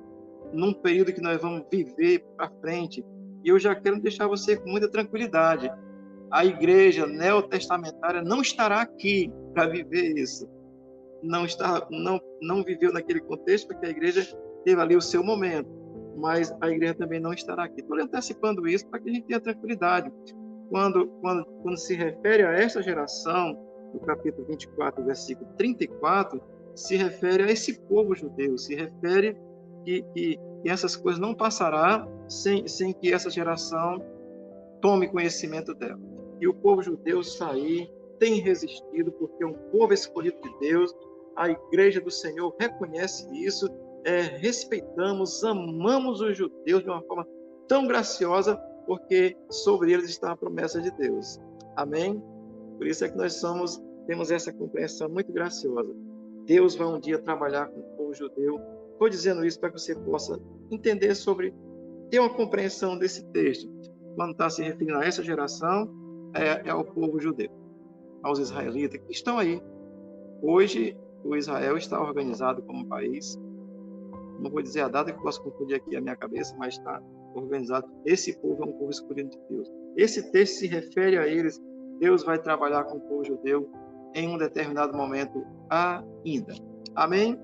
Speaker 2: num período que nós vamos viver para frente. E eu já quero deixar você com muita tranquilidade. A igreja neotestamentária não estará aqui para viver isso. Não viveu naquele contexto, porque a igreja teve ali o seu momento, mas a igreja também não estará aqui. Estou antecipando isso para que a gente tenha tranquilidade. Quando se refere a esta geração, no capítulo 24, versículo 34, se refere a esse povo judeu, se refere que essas coisas não passará sem que essa geração tome conhecimento dela. E o povo judeu sair tem resistido, porque é um povo escolhido de Deus. A igreja do Senhor reconhece isso, respeitamos, amamos os judeus de uma forma tão graciosa, porque sobre eles está a promessa de Deus. Amém? Por isso é que nós temos essa compreensão muito graciosa. Deus vai um dia trabalhar com o povo judeu. Estou dizendo isso para que você possa entender ter uma compreensão desse texto. Quando está se referindo a essa geração, é ao povo judeu, aos israelitas que estão aí. Hoje, o Israel está organizado como país. Não vou dizer a data, que posso confundir aqui a minha cabeça, mas está organizado. Esse povo é um povo escolhido de Deus. Esse texto se refere a eles. Deus vai trabalhar com o povo judeu em um determinado momento ainda. Amém?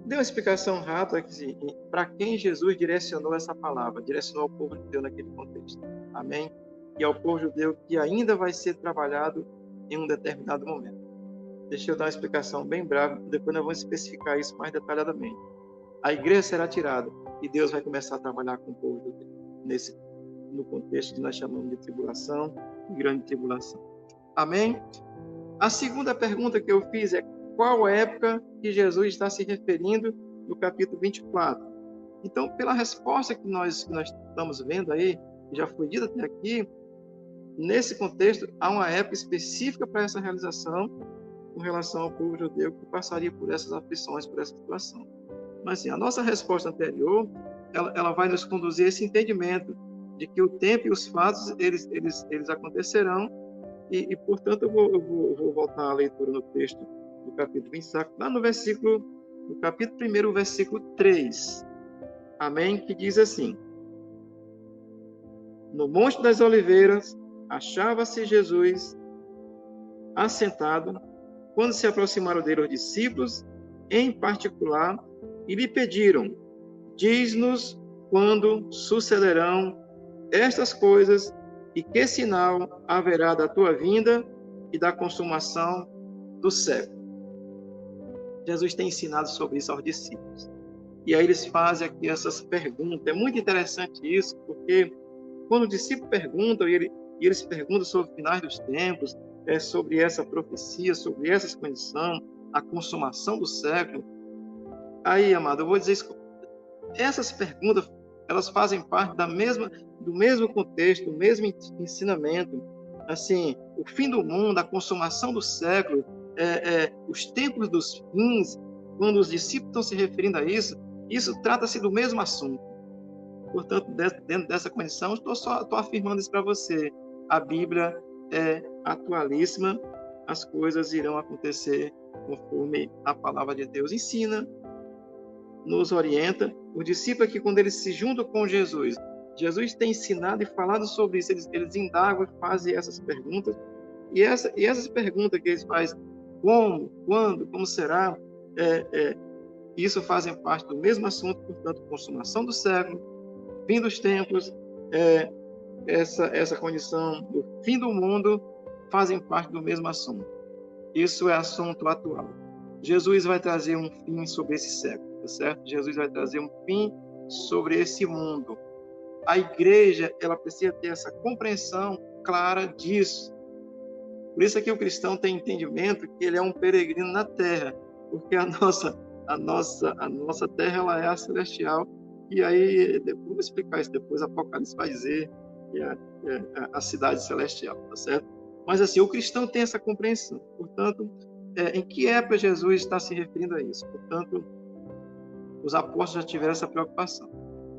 Speaker 2: Deu uma explicação rápida para quem Jesus direcionou essa palavra, direcionou ao povo judeu naquele contexto. Amém? E ao povo judeu que ainda vai ser trabalhado em um determinado momento. Deixa eu dar uma explicação bem breve, depois nós vamos especificar isso mais detalhadamente. A igreja será tirada e Deus vai começar a trabalhar com o povo judeu, no contexto que nós chamamos de tribulação e grande tribulação. Amém? A segunda pergunta que eu fiz é: qual época que Jesus está se referindo no capítulo 24? Então, pela resposta que nós estamos vendo aí, que já foi dita até aqui, nesse contexto, há uma época específica para essa realização com relação ao povo judeu que passaria por essas aflições, por essa situação. Mas, assim, a nossa resposta anterior, ela vai nos conduzir a esse entendimento de que o tempo e os fatos, eles acontecerão e, portanto, eu vou voltar à leitura no texto do capítulo 25, lá no capítulo 1, versículo 3. Amém? Que diz assim: no Monte das Oliveiras, achava-se Jesus assentado, quando se aproximaram dele os discípulos, em particular, e lhe pediram: diz-nos quando sucederão estas coisas e que sinal haverá da tua vinda e da consumação do século. Jesus tem ensinado sobre isso aos discípulos. E aí eles fazem aqui essas perguntas. É muito interessante isso, porque quando o discípulo pergunta, e eles perguntam sobre os finais dos tempos, sobre essa profecia, sobre essa condição, a consumação do século. Aí, amado, eu vou dizer isso. Essas perguntas, elas fazem parte do mesmo contexto, do mesmo ensinamento. Assim, o fim do mundo, a consumação do século, os tempos dos fins, quando os discípulos estão se referindo a isso trata-se do mesmo assunto. Portanto, dentro dessa condição, estou afirmando isso para você. A Bíblia é atualíssima, as coisas irão acontecer conforme a palavra de Deus ensina, nos orienta. O discípulo aqui, quando eles se juntam com Jesus, Jesus tem ensinado e falado sobre isso, eles indagam e fazem essas perguntas, e essas perguntas que eles fazem, como, quando, como será, isso fazem parte do mesmo assunto, portanto, consumação do século, fim dos tempos, essa condição do fim do mundo, fazem parte do mesmo assunto. Isso é assunto atual. Jesus vai trazer um fim sobre esse século, tá certo? Jesus vai trazer um fim sobre esse mundo. A igreja, ela precisa ter essa compreensão clara disso. Por isso é que o cristão tem entendimento que ele é um peregrino na terra, porque a nossa terra, ela é a celestial. E aí, vamos explicar isso depois, Apocalipse vai dizer que é a cidade celestial, tá certo? Mas assim, o cristão tem essa compreensão. Portanto, em que época Jesus está se referindo a isso? Portanto, os apóstolos já tiveram essa preocupação.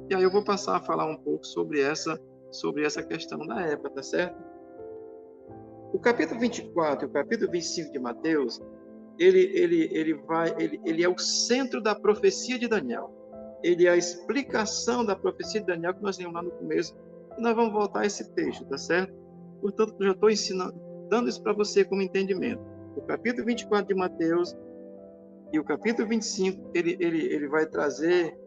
Speaker 2: E aí eu vou passar a falar um pouco sobre essa questão da época, tá certo? O capítulo 24 e o capítulo 25 de Mateus, ele é o centro da profecia de Daniel. Ele é a explicação da profecia de Daniel que nós lemos lá no começo. E nós vamos voltar a esse texto, tá certo? Portanto, eu já estou ensinando, dando isso para você como entendimento. O capítulo 24 de Mateus e o capítulo 25, ele vai trazer,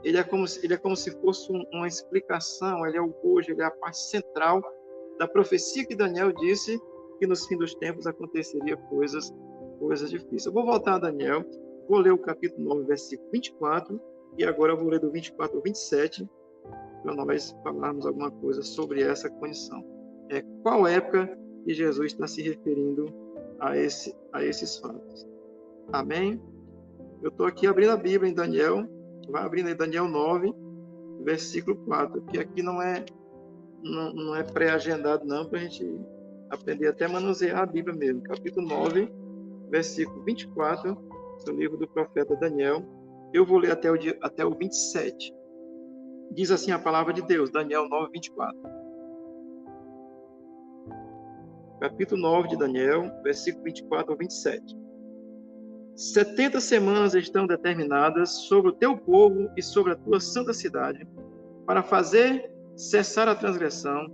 Speaker 2: ele é como se fosse uma explicação, ele é o bojo, ele é a parte central da profecia que Daniel disse que nos fins dos tempos aconteceria coisas difíceis. Eu vou voltar a Daniel, vou ler o capítulo 9, versículo 24, e agora eu vou ler do 24 ao 27, para nós falarmos alguma coisa sobre essa condição. Qual época que Jesus está se referindo a esses fatos? Amém? Eu estou aqui abrindo a Bíblia em Daniel, vai abrindo em Daniel 9, versículo 4, que aqui não é pré-agendado não, para a gente aprender até a manusear a Bíblia mesmo. Capítulo 9, versículo 24, do livro do profeta Daniel. Eu vou ler até o 27. Diz assim a palavra de Deus, Daniel 9, 24. Capítulo 9 de Daniel, versículo 24 ao 27. 70 semanas estão determinadas sobre o teu povo e sobre a tua santa cidade, para fazer cessar a transgressão,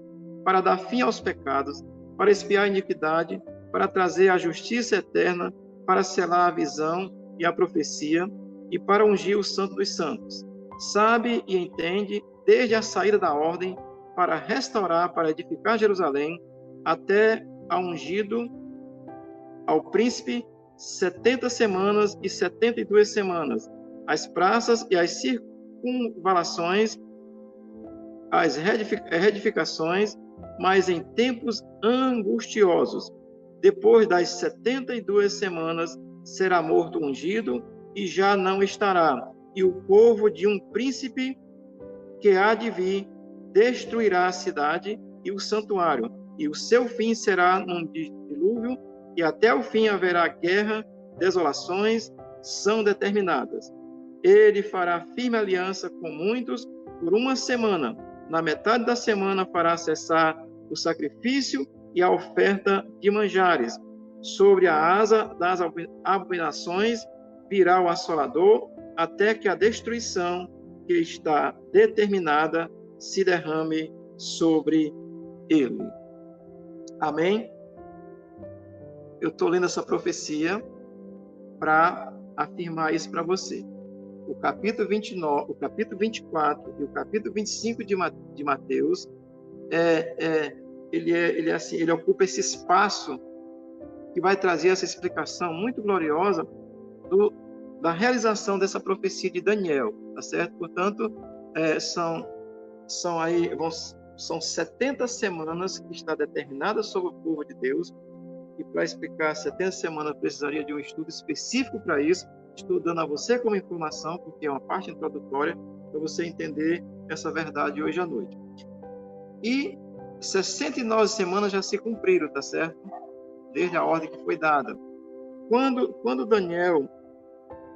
Speaker 2: para dar fim aos pecados, para expiar a iniquidade, para trazer a justiça eterna, para selar a visão e a profecia, e para ungir o santo dos santos. Sabe e entende, desde a saída da ordem, para restaurar, para edificar Jerusalém, até a ungido, ao príncipe, 70 semanas e 72 semanas, as praças e as circunvalações, as reedificações, mas em tempos angustiosos. Depois das 72 semanas, será morto o ungido e já não estará. E o povo de um príncipe que há de vir destruirá a cidade e o santuário. E o seu fim será num dilúvio, e até o fim haverá guerra, desolações são determinadas. Ele fará firme aliança com muitos por uma semana. Na metade da semana fará cessar o sacrifício e a oferta de manjares. Sobre a asa das abominações virá o assolador, até que a destruição que está determinada se derrame sobre ele. Amém? Eu estou lendo essa profecia para afirmar isso para você. O capítulo 29, o capítulo 24 e o capítulo 25 de Mateus, ele ocupa esse espaço que vai trazer essa explicação muito gloriosa da realização dessa profecia de Daniel, tá certo? Portanto, são 70 semanas que está determinada sobre o povo de Deus, e para explicar 70 semanas precisaria de um estudo específico para isso. Estou dando a você como informação, porque é uma parte introdutória, para você entender essa verdade hoje à noite. E 69 semanas já se cumpriram, tá certo? Desde a ordem que foi dada. Quando Daniel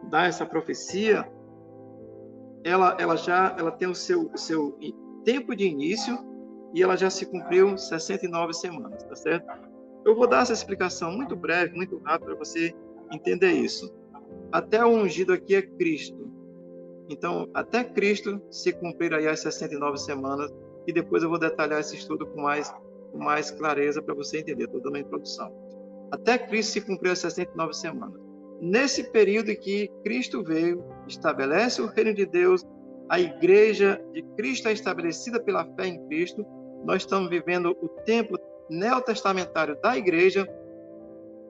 Speaker 2: dá essa profecia, ela tem o seu tempo de início e ela já se cumpriu 69 semanas, tá certo? Eu vou dar essa explicação muito breve, muito rápida, para você entender isso. Até o ungido aqui é Cristo. Então, até Cristo se cumprir aí as 69 semanas, e depois eu vou detalhar esse estudo com mais clareza para você entender. Estou dando a introdução. Até Cristo se cumprir as 69 semanas. Nesse período em que Cristo veio, estabelece o reino de Deus, a igreja de Cristo é estabelecida pela fé em Cristo, nós estamos vivendo o tempo neotestamentário da igreja.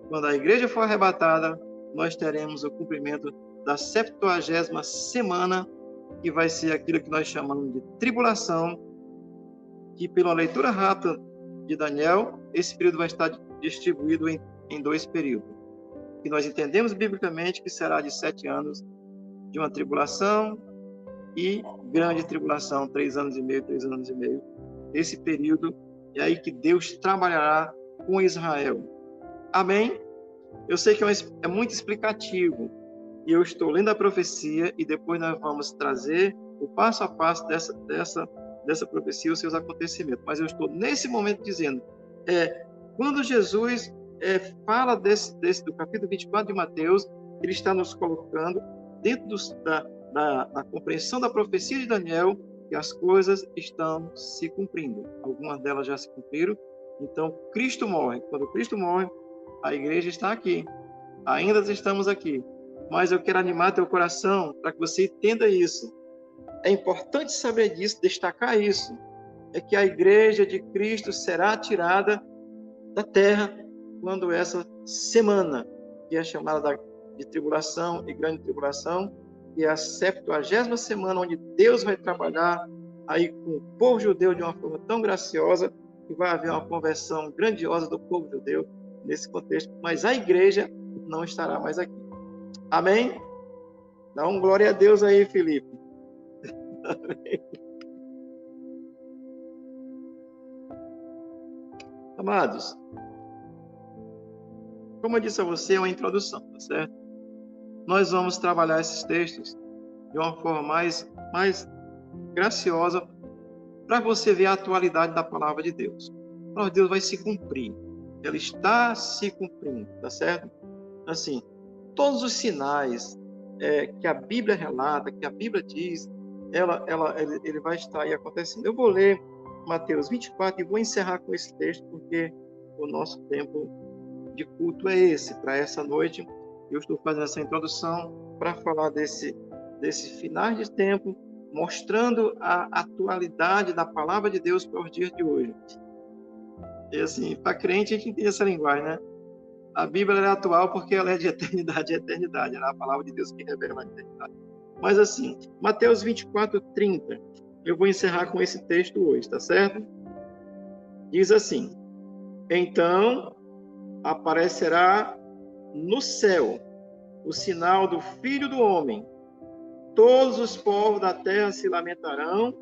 Speaker 2: Quando a igreja for arrebatada, nós teremos o cumprimento da 70ª semana, que vai ser aquilo que nós chamamos de tribulação, que pela leitura rápida de Daniel, esse período vai estar distribuído em 2 períodos, que nós entendemos biblicamente que será de 7 anos de uma tribulação e grande tribulação, 3 anos e meio, 3 anos e meio. Esse período é aí que Deus trabalhará com Israel. Amém? Eu sei que é muito explicativo, e eu estou lendo a profecia, e depois nós vamos trazer o passo a passo dessa profecia, os seus acontecimentos. Mas eu estou nesse momento dizendo, quando Jesus fala do capítulo 24 de Mateus, ele está nos colocando dentro da compreensão da profecia de Daniel, que as coisas estão se cumprindo. Algumas delas já se cumpriram. Então, Cristo morre. Quando Cristo morre, a igreja está aqui. Ainda estamos aqui. Mas eu quero animar teu coração para que você entenda isso. É importante saber disso, destacar isso. É que a igreja de Cristo será tirada da terra quando essa semana, que é chamada de tribulação e grande tribulação, que é a 70ª semana, onde Deus vai trabalhar aí com o povo judeu de uma forma tão graciosa, que vai haver uma conversão grandiosa do povo judeu nesse contexto, mas a igreja não estará mais aqui. Amém? Dá um glória a Deus aí, Felipe. Amém. Amados, como eu disse a você, é uma introdução, tá certo? Nós vamos trabalhar esses textos de uma forma mais graciosa para você ver a atualidade da palavra de Deus. A palavra de Deus vai se cumprir. Ela está se cumprindo, tá certo? Assim, todos os sinais que a Bíblia relata, que a Bíblia diz, ele vai estar aí acontecendo. Eu vou ler Mateus 24 e vou encerrar com esse texto, porque o nosso tempo de culto é esse, para essa noite. Eu estou fazendo essa introdução para falar desse final de tempo, mostrando a atualidade da palavra de Deus para os dias de hoje. E assim, para crente a gente tem essa linguagem, né? A Bíblia é atual porque ela é de eternidade a eternidade, é a palavra de Deus que revela a eternidade. Mas assim, Mateus 24, 30, eu vou encerrar com esse texto hoje, tá certo? Diz assim: então aparecerá no céu o sinal do Filho do Homem. Todos os povos da terra se lamentarão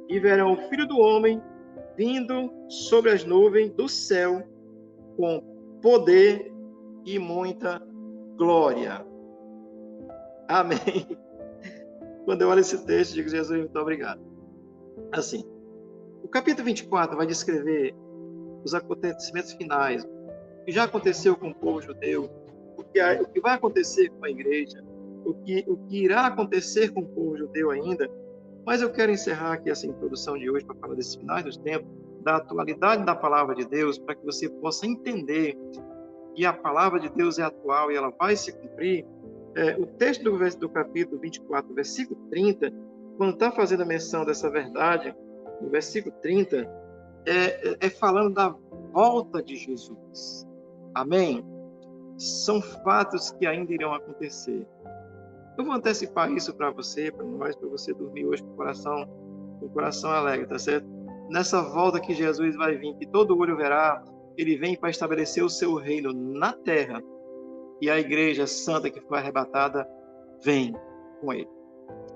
Speaker 2: e verão o Filho do Homem vindo sobre as nuvens do céu com poder e muita glória. Amém. Quando eu olho esse texto, digo, Jesus, muito obrigado. Assim, o capítulo 24 vai descrever os acontecimentos finais, o que já aconteceu com o povo judeu, o que vai acontecer com a igreja, o que irá acontecer com o povo judeu ainda. Mas eu quero encerrar aqui essa introdução de hoje para falar desses finais dos tempos, da atualidade da palavra de Deus, para que você possa entender que a palavra de Deus é atual e ela vai se cumprir. O texto do capítulo 24, versículo 30, quando está fazendo a menção dessa verdade, no versículo 30, é falando da volta de Jesus. Amém? São fatos que ainda irão acontecer. Eu vou antecipar isso para você, para você dormir hoje com o coração alegre, tá certo? Nessa volta que Jesus vai vir, que todo olho verá, ele vem para estabelecer o seu reino na terra. E a igreja santa que foi arrebatada vem com ele.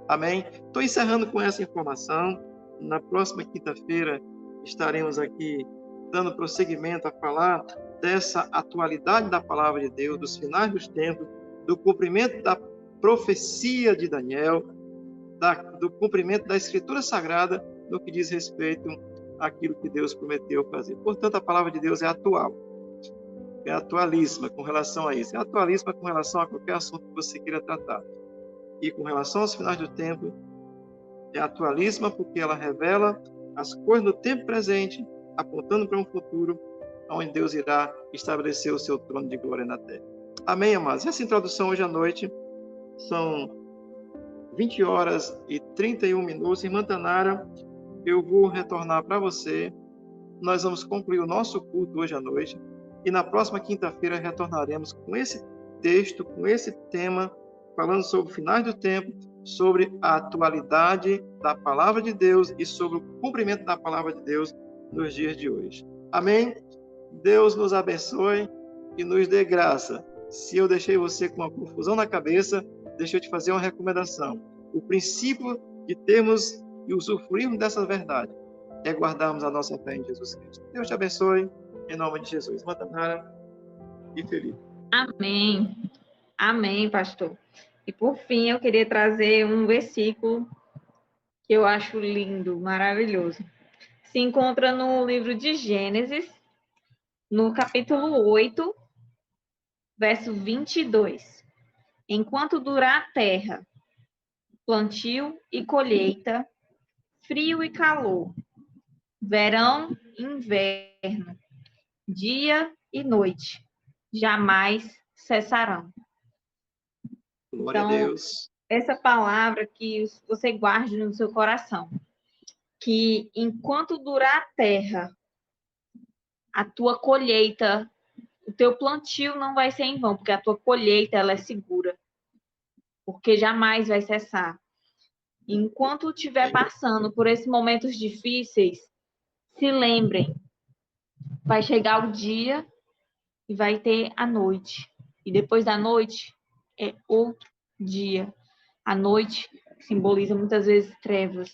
Speaker 2: Amém? Estou encerrando com essa informação. Na próxima quinta-feira estaremos aqui dando prosseguimento a falar dessa atualidade da palavra de Deus, dos finais dos tempos, do cumprimento da profecia de Daniel, do cumprimento da Escritura Sagrada no que diz respeito àquilo que Deus prometeu fazer. Portanto, a palavra de Deus é atual, é atualíssima com relação a isso, é atualíssima com relação a qualquer assunto que você queira tratar. E com relação aos finais do tempo, é atualíssima porque ela revela as coisas do tempo presente, apontando para um futuro onde Deus irá estabelecer o seu trono de glória na terra. Amém, amados? Essa introdução hoje à noite são 20 horas e 31 minutos. Irmã Tanara, eu vou retornar para você. Nós vamos concluir o nosso culto hoje à noite e na próxima quinta-feira retornaremos com esse texto, com esse tema, falando sobre finais do tempo, sobre a atualidade da palavra de Deus e sobre o cumprimento da palavra de Deus nos dias de hoje. Amém? Deus nos abençoe e nos dê graça. Se eu deixei você com uma confusão na cabeça, deixa eu te fazer uma recomendação. O princípio de termos e usufruirmos dessa verdade é guardarmos a nossa fé em Jesus Cristo. Deus te abençoe, em nome de Jesus. Matanara e Felipe.
Speaker 1: Amém. Amém, pastor. E por fim, eu queria trazer um versículo que eu acho lindo, maravilhoso. Se encontra no livro de Gênesis, no capítulo 8, verso 22. Enquanto durar a terra, plantio e colheita, frio e calor, verão e inverno, dia e noite, jamais cessarão.
Speaker 2: Glória a Deus.
Speaker 1: Essa palavra que você guarde no seu coração, que enquanto durar a terra, a tua colheita, o teu plantio não vai ser em vão, porque a tua colheita ela é segura, porque jamais vai cessar. Enquanto estiver passando por esses momentos difíceis, se lembrem, vai chegar o dia e vai ter a noite. E depois da noite é outro dia. A noite simboliza muitas vezes trevas,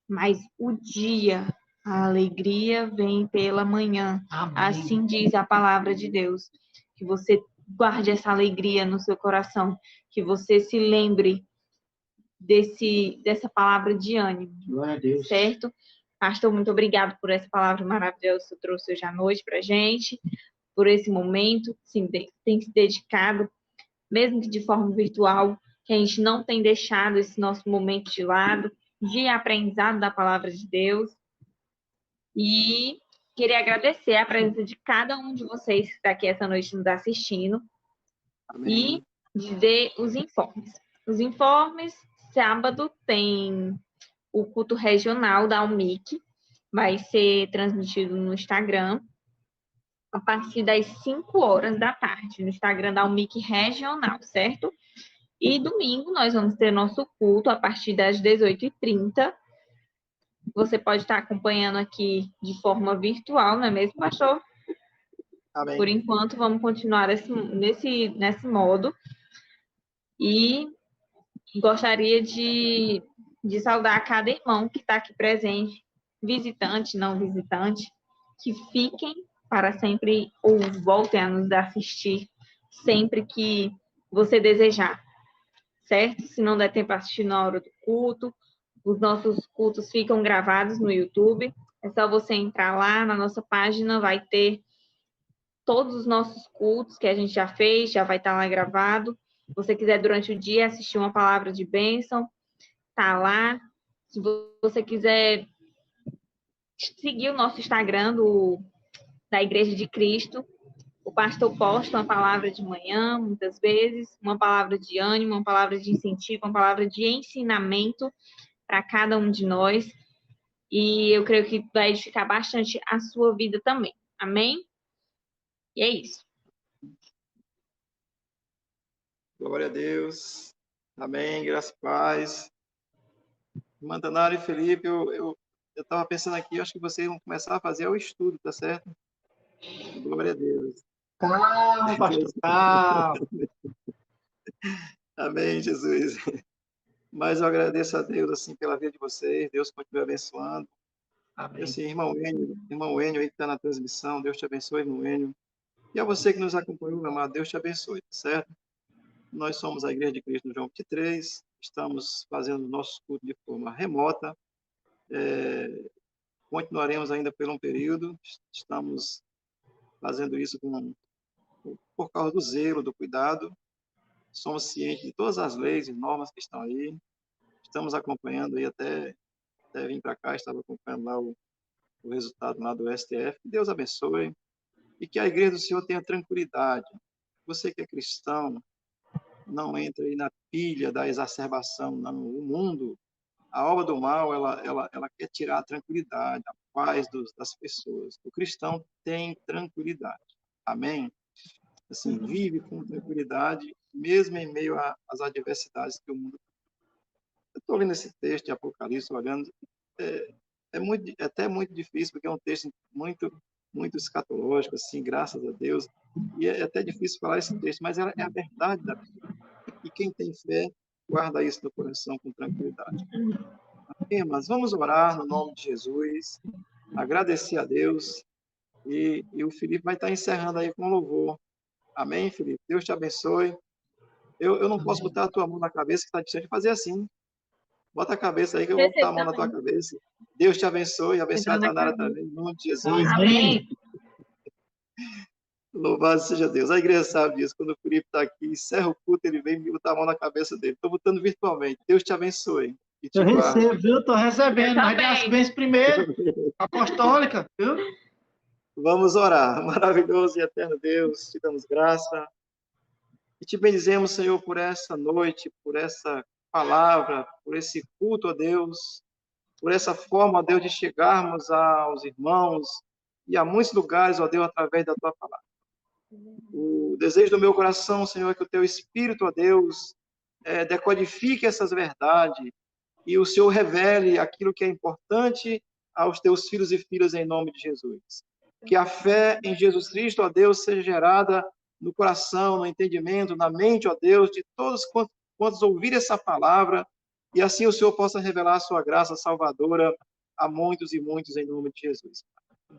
Speaker 1: mas o dia, a alegria vem pela manhã.
Speaker 3: Amém.
Speaker 1: Assim diz a palavra de Deus. Que você guarde essa alegria no seu coração, que você se lembre dessa palavra de ânimo.
Speaker 3: Glória a Deus.
Speaker 1: Certo? Pastor, muito obrigado por essa palavra maravilhosa que você trouxe hoje à noite para a gente, por esse momento, sim, tem se dedicado, mesmo que de forma virtual, que a gente não tem deixado esse nosso momento de lado, de aprendizado da palavra de Deus. E queria agradecer a presença de cada um de vocês que está aqui essa noite nos assistindo.
Speaker 2: Amém.
Speaker 1: E dizer os informes. Os informes, sábado tem o culto regional da UMIC, vai ser transmitido no Instagram a partir das 5 horas da tarde, no Instagram da UMIC Regional, certo? E domingo nós vamos ter nosso culto a partir das 18h30. Você pode estar acompanhando aqui de forma virtual, não é mesmo, pastor?
Speaker 2: Amém.
Speaker 1: Por enquanto, vamos continuar nesse modo. E gostaria de saudar cada irmão que está aqui presente, visitante, não visitante, que fiquem para sempre ou voltem a nos assistir sempre que você desejar, certo? Se não der tempo para assistir na hora do culto, os nossos cultos ficam gravados no YouTube. É só você entrar lá na nossa página, vai ter todos os nossos cultos que a gente já fez, já vai estar lá gravado. Se você quiser durante o dia assistir uma palavra de bênção, tá lá. Se você quiser seguir o nosso Instagram da Igreja de Cristo, o pastor posta uma palavra de manhã, muitas vezes, uma palavra de ânimo, uma palavra de incentivo, uma palavra de ensinamento para cada um de nós. E eu creio que vai edificar bastante a sua vida também. Amém? E é isso.
Speaker 2: Glória a Deus. Amém. Graça e paz. Mantanara e Felipe, eu estava pensando aqui, acho que vocês vão começar a fazer o estudo, tá certo? Glória a Deus.
Speaker 3: Calma, pastor, calma.
Speaker 2: Amém, Jesus. Mas eu agradeço a Deus, assim, pela vida de vocês. Deus continue abençoando.
Speaker 3: Amém.
Speaker 2: E, assim, irmão Enio aí que está na transmissão, Deus te abençoe, irmão Enio. E a você que nos acompanhou, meu amado, Deus te abençoe, tá certo? Nós somos a Igreja de Cristo no João 23, estamos fazendo nosso culto de forma remota. Continuaremos ainda por um período. Estamos fazendo isso por causa do zelo, do cuidado. Somos cientes de todas as leis e normas que estão aí. Estamos acompanhando aí até vir para cá, estava acompanhando lá o resultado lá do STF. Que Deus abençoe e que a igreja do Senhor tenha tranquilidade. Você que é cristão, não entre aí na pilha da exacerbação, não. O mundo, a obra do mal, ela quer tirar a tranquilidade, a paz das pessoas. O cristão tem tranquilidade. Amém? Assim, vive com tranquilidade, mesmo em meio às adversidades que o mundo... Eu estou lendo esse texto de Apocalipse, olhando, é até muito difícil, porque é um texto muito escatológico, assim, graças a Deus, e é até difícil falar esse texto, mas é a verdade da Bíblia. E quem tem fé, guarda isso no coração com tranquilidade. Amém, mas vamos orar no nome de Jesus, agradecer a Deus, e o Felipe vai estar encerrando aí com louvor. Amém, Felipe? Deus te abençoe. Eu não posso botar a tua mão na cabeça, que está distante, fazer assim. Bota a cabeça aí, que eu vou botar a mão na tua cabeça. Deus te abençoe, abençoe a Tanara também, em nome de Jesus.
Speaker 3: Amém.
Speaker 2: Louvado seja Deus. A igreja sabe disso. Quando o Felipe está aqui, encerra o culto, ele vem me botar a mão na cabeça dele. Estou botando virtualmente. Deus te abençoe. E te
Speaker 3: Eu
Speaker 2: guarde.
Speaker 3: recebo, viu? Estou recebendo. Mas dê as bênçãos primeiro. Apostólica, viu?
Speaker 2: Vamos orar. Maravilhoso e eterno Deus, te damos graça. E te bendizemos, Senhor, por essa noite, por essa palavra, por esse culto a Deus, por essa forma, ó Deus, de chegarmos aos irmãos e a muitos lugares, ó Deus, através da tua palavra. O desejo do meu coração, Senhor, é que o teu Espírito, ó Deus, decodifique essas verdades e o Senhor revele aquilo que é importante aos teus filhos e filhas em nome de Jesus. Que a fé em Jesus Cristo, ó Deus, seja gerada no coração, no entendimento, na mente, ó Deus, de todos quantos ouvirem essa palavra, e assim o Senhor possa revelar a sua graça salvadora a muitos e muitos em nome de Jesus.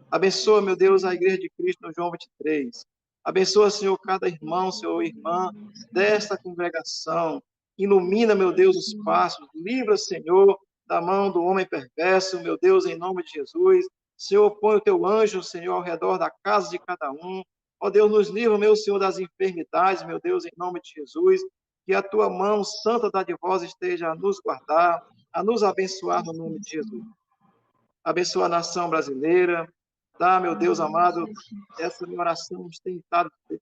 Speaker 2: Abençoa, meu Deus, a Igreja de Cristo no João 23. Abençoa, Senhor, cada irmão, Senhor, irmã desta congregação. Ilumina, meu Deus, os passos. Livra, Senhor, da mão do homem perverso, meu Deus, em nome de Jesus. Senhor, põe o teu anjo, Senhor, ao redor da casa de cada um. Ó Deus, nos livra, meu Senhor, das enfermidades, meu Deus, em nome de Jesus. Que a tua mão santa dadivosa esteja a nos guardar, a nos abençoar no nome de Jesus. Abençoa a nação brasileira. Dá, meu Deus amado, essa minha oração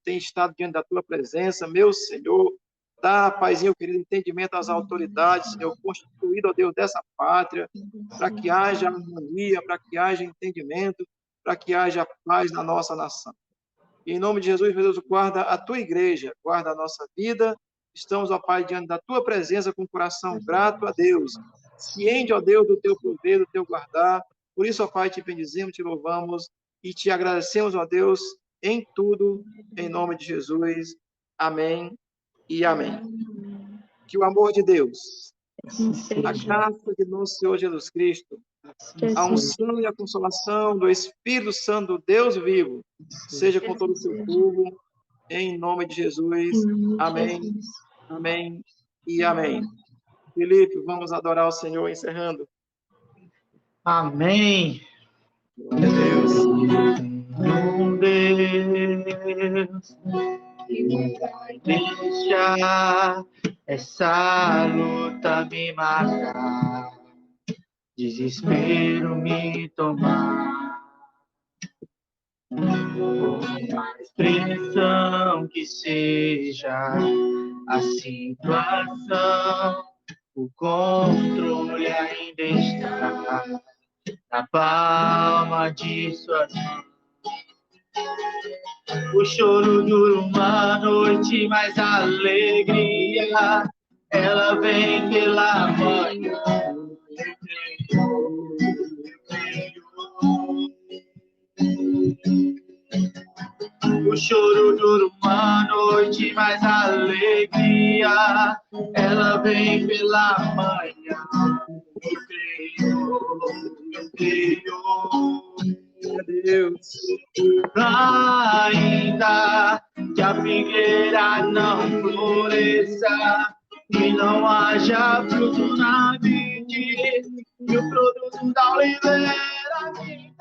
Speaker 2: tem estado diante da tua presença, meu Senhor. Dá, Paizinho querido, entendimento às autoridades, Senhor, constituído, ó Deus, dessa pátria, para que haja harmonia, para que haja entendimento, para que haja paz na nossa nação. E em nome de Jesus, meu Deus, guarda a tua igreja, guarda a nossa vida. Estamos, ó Pai, diante da tua presença com o coração grato a Deus. Ciente, ó Deus, do teu poder, do teu guardar. Por isso, ó Pai, te bendizemos, te louvamos e te agradecemos, ó Deus, em tudo, em nome de Jesus. Amém e amém. Que o amor de Deus, a graça de nosso Senhor Jesus Cristo, a unção e a consolação do Espírito Santo, do Deus vivo, seja com todo o seu povo, em nome de Jesus. Amém, amém e amém. Felipe, vamos adorar o Senhor, encerrando.
Speaker 3: Amém.
Speaker 2: Glória a Deus.
Speaker 3: Um Deus que vai deixar essa luta me matar, desespero me tomar. Por mais pressão que seja a situação, o controle ainda está na palma de suas mãos. O choro dura uma noite, mas a alegria ela vem pela manhã. O choro dura uma noite, mas a alegria ela vem pela manhã. Eu creio,
Speaker 2: Deus.
Speaker 3: ainda que a figueira não floresça, e não haja fruto na vide, e o produto da oliveira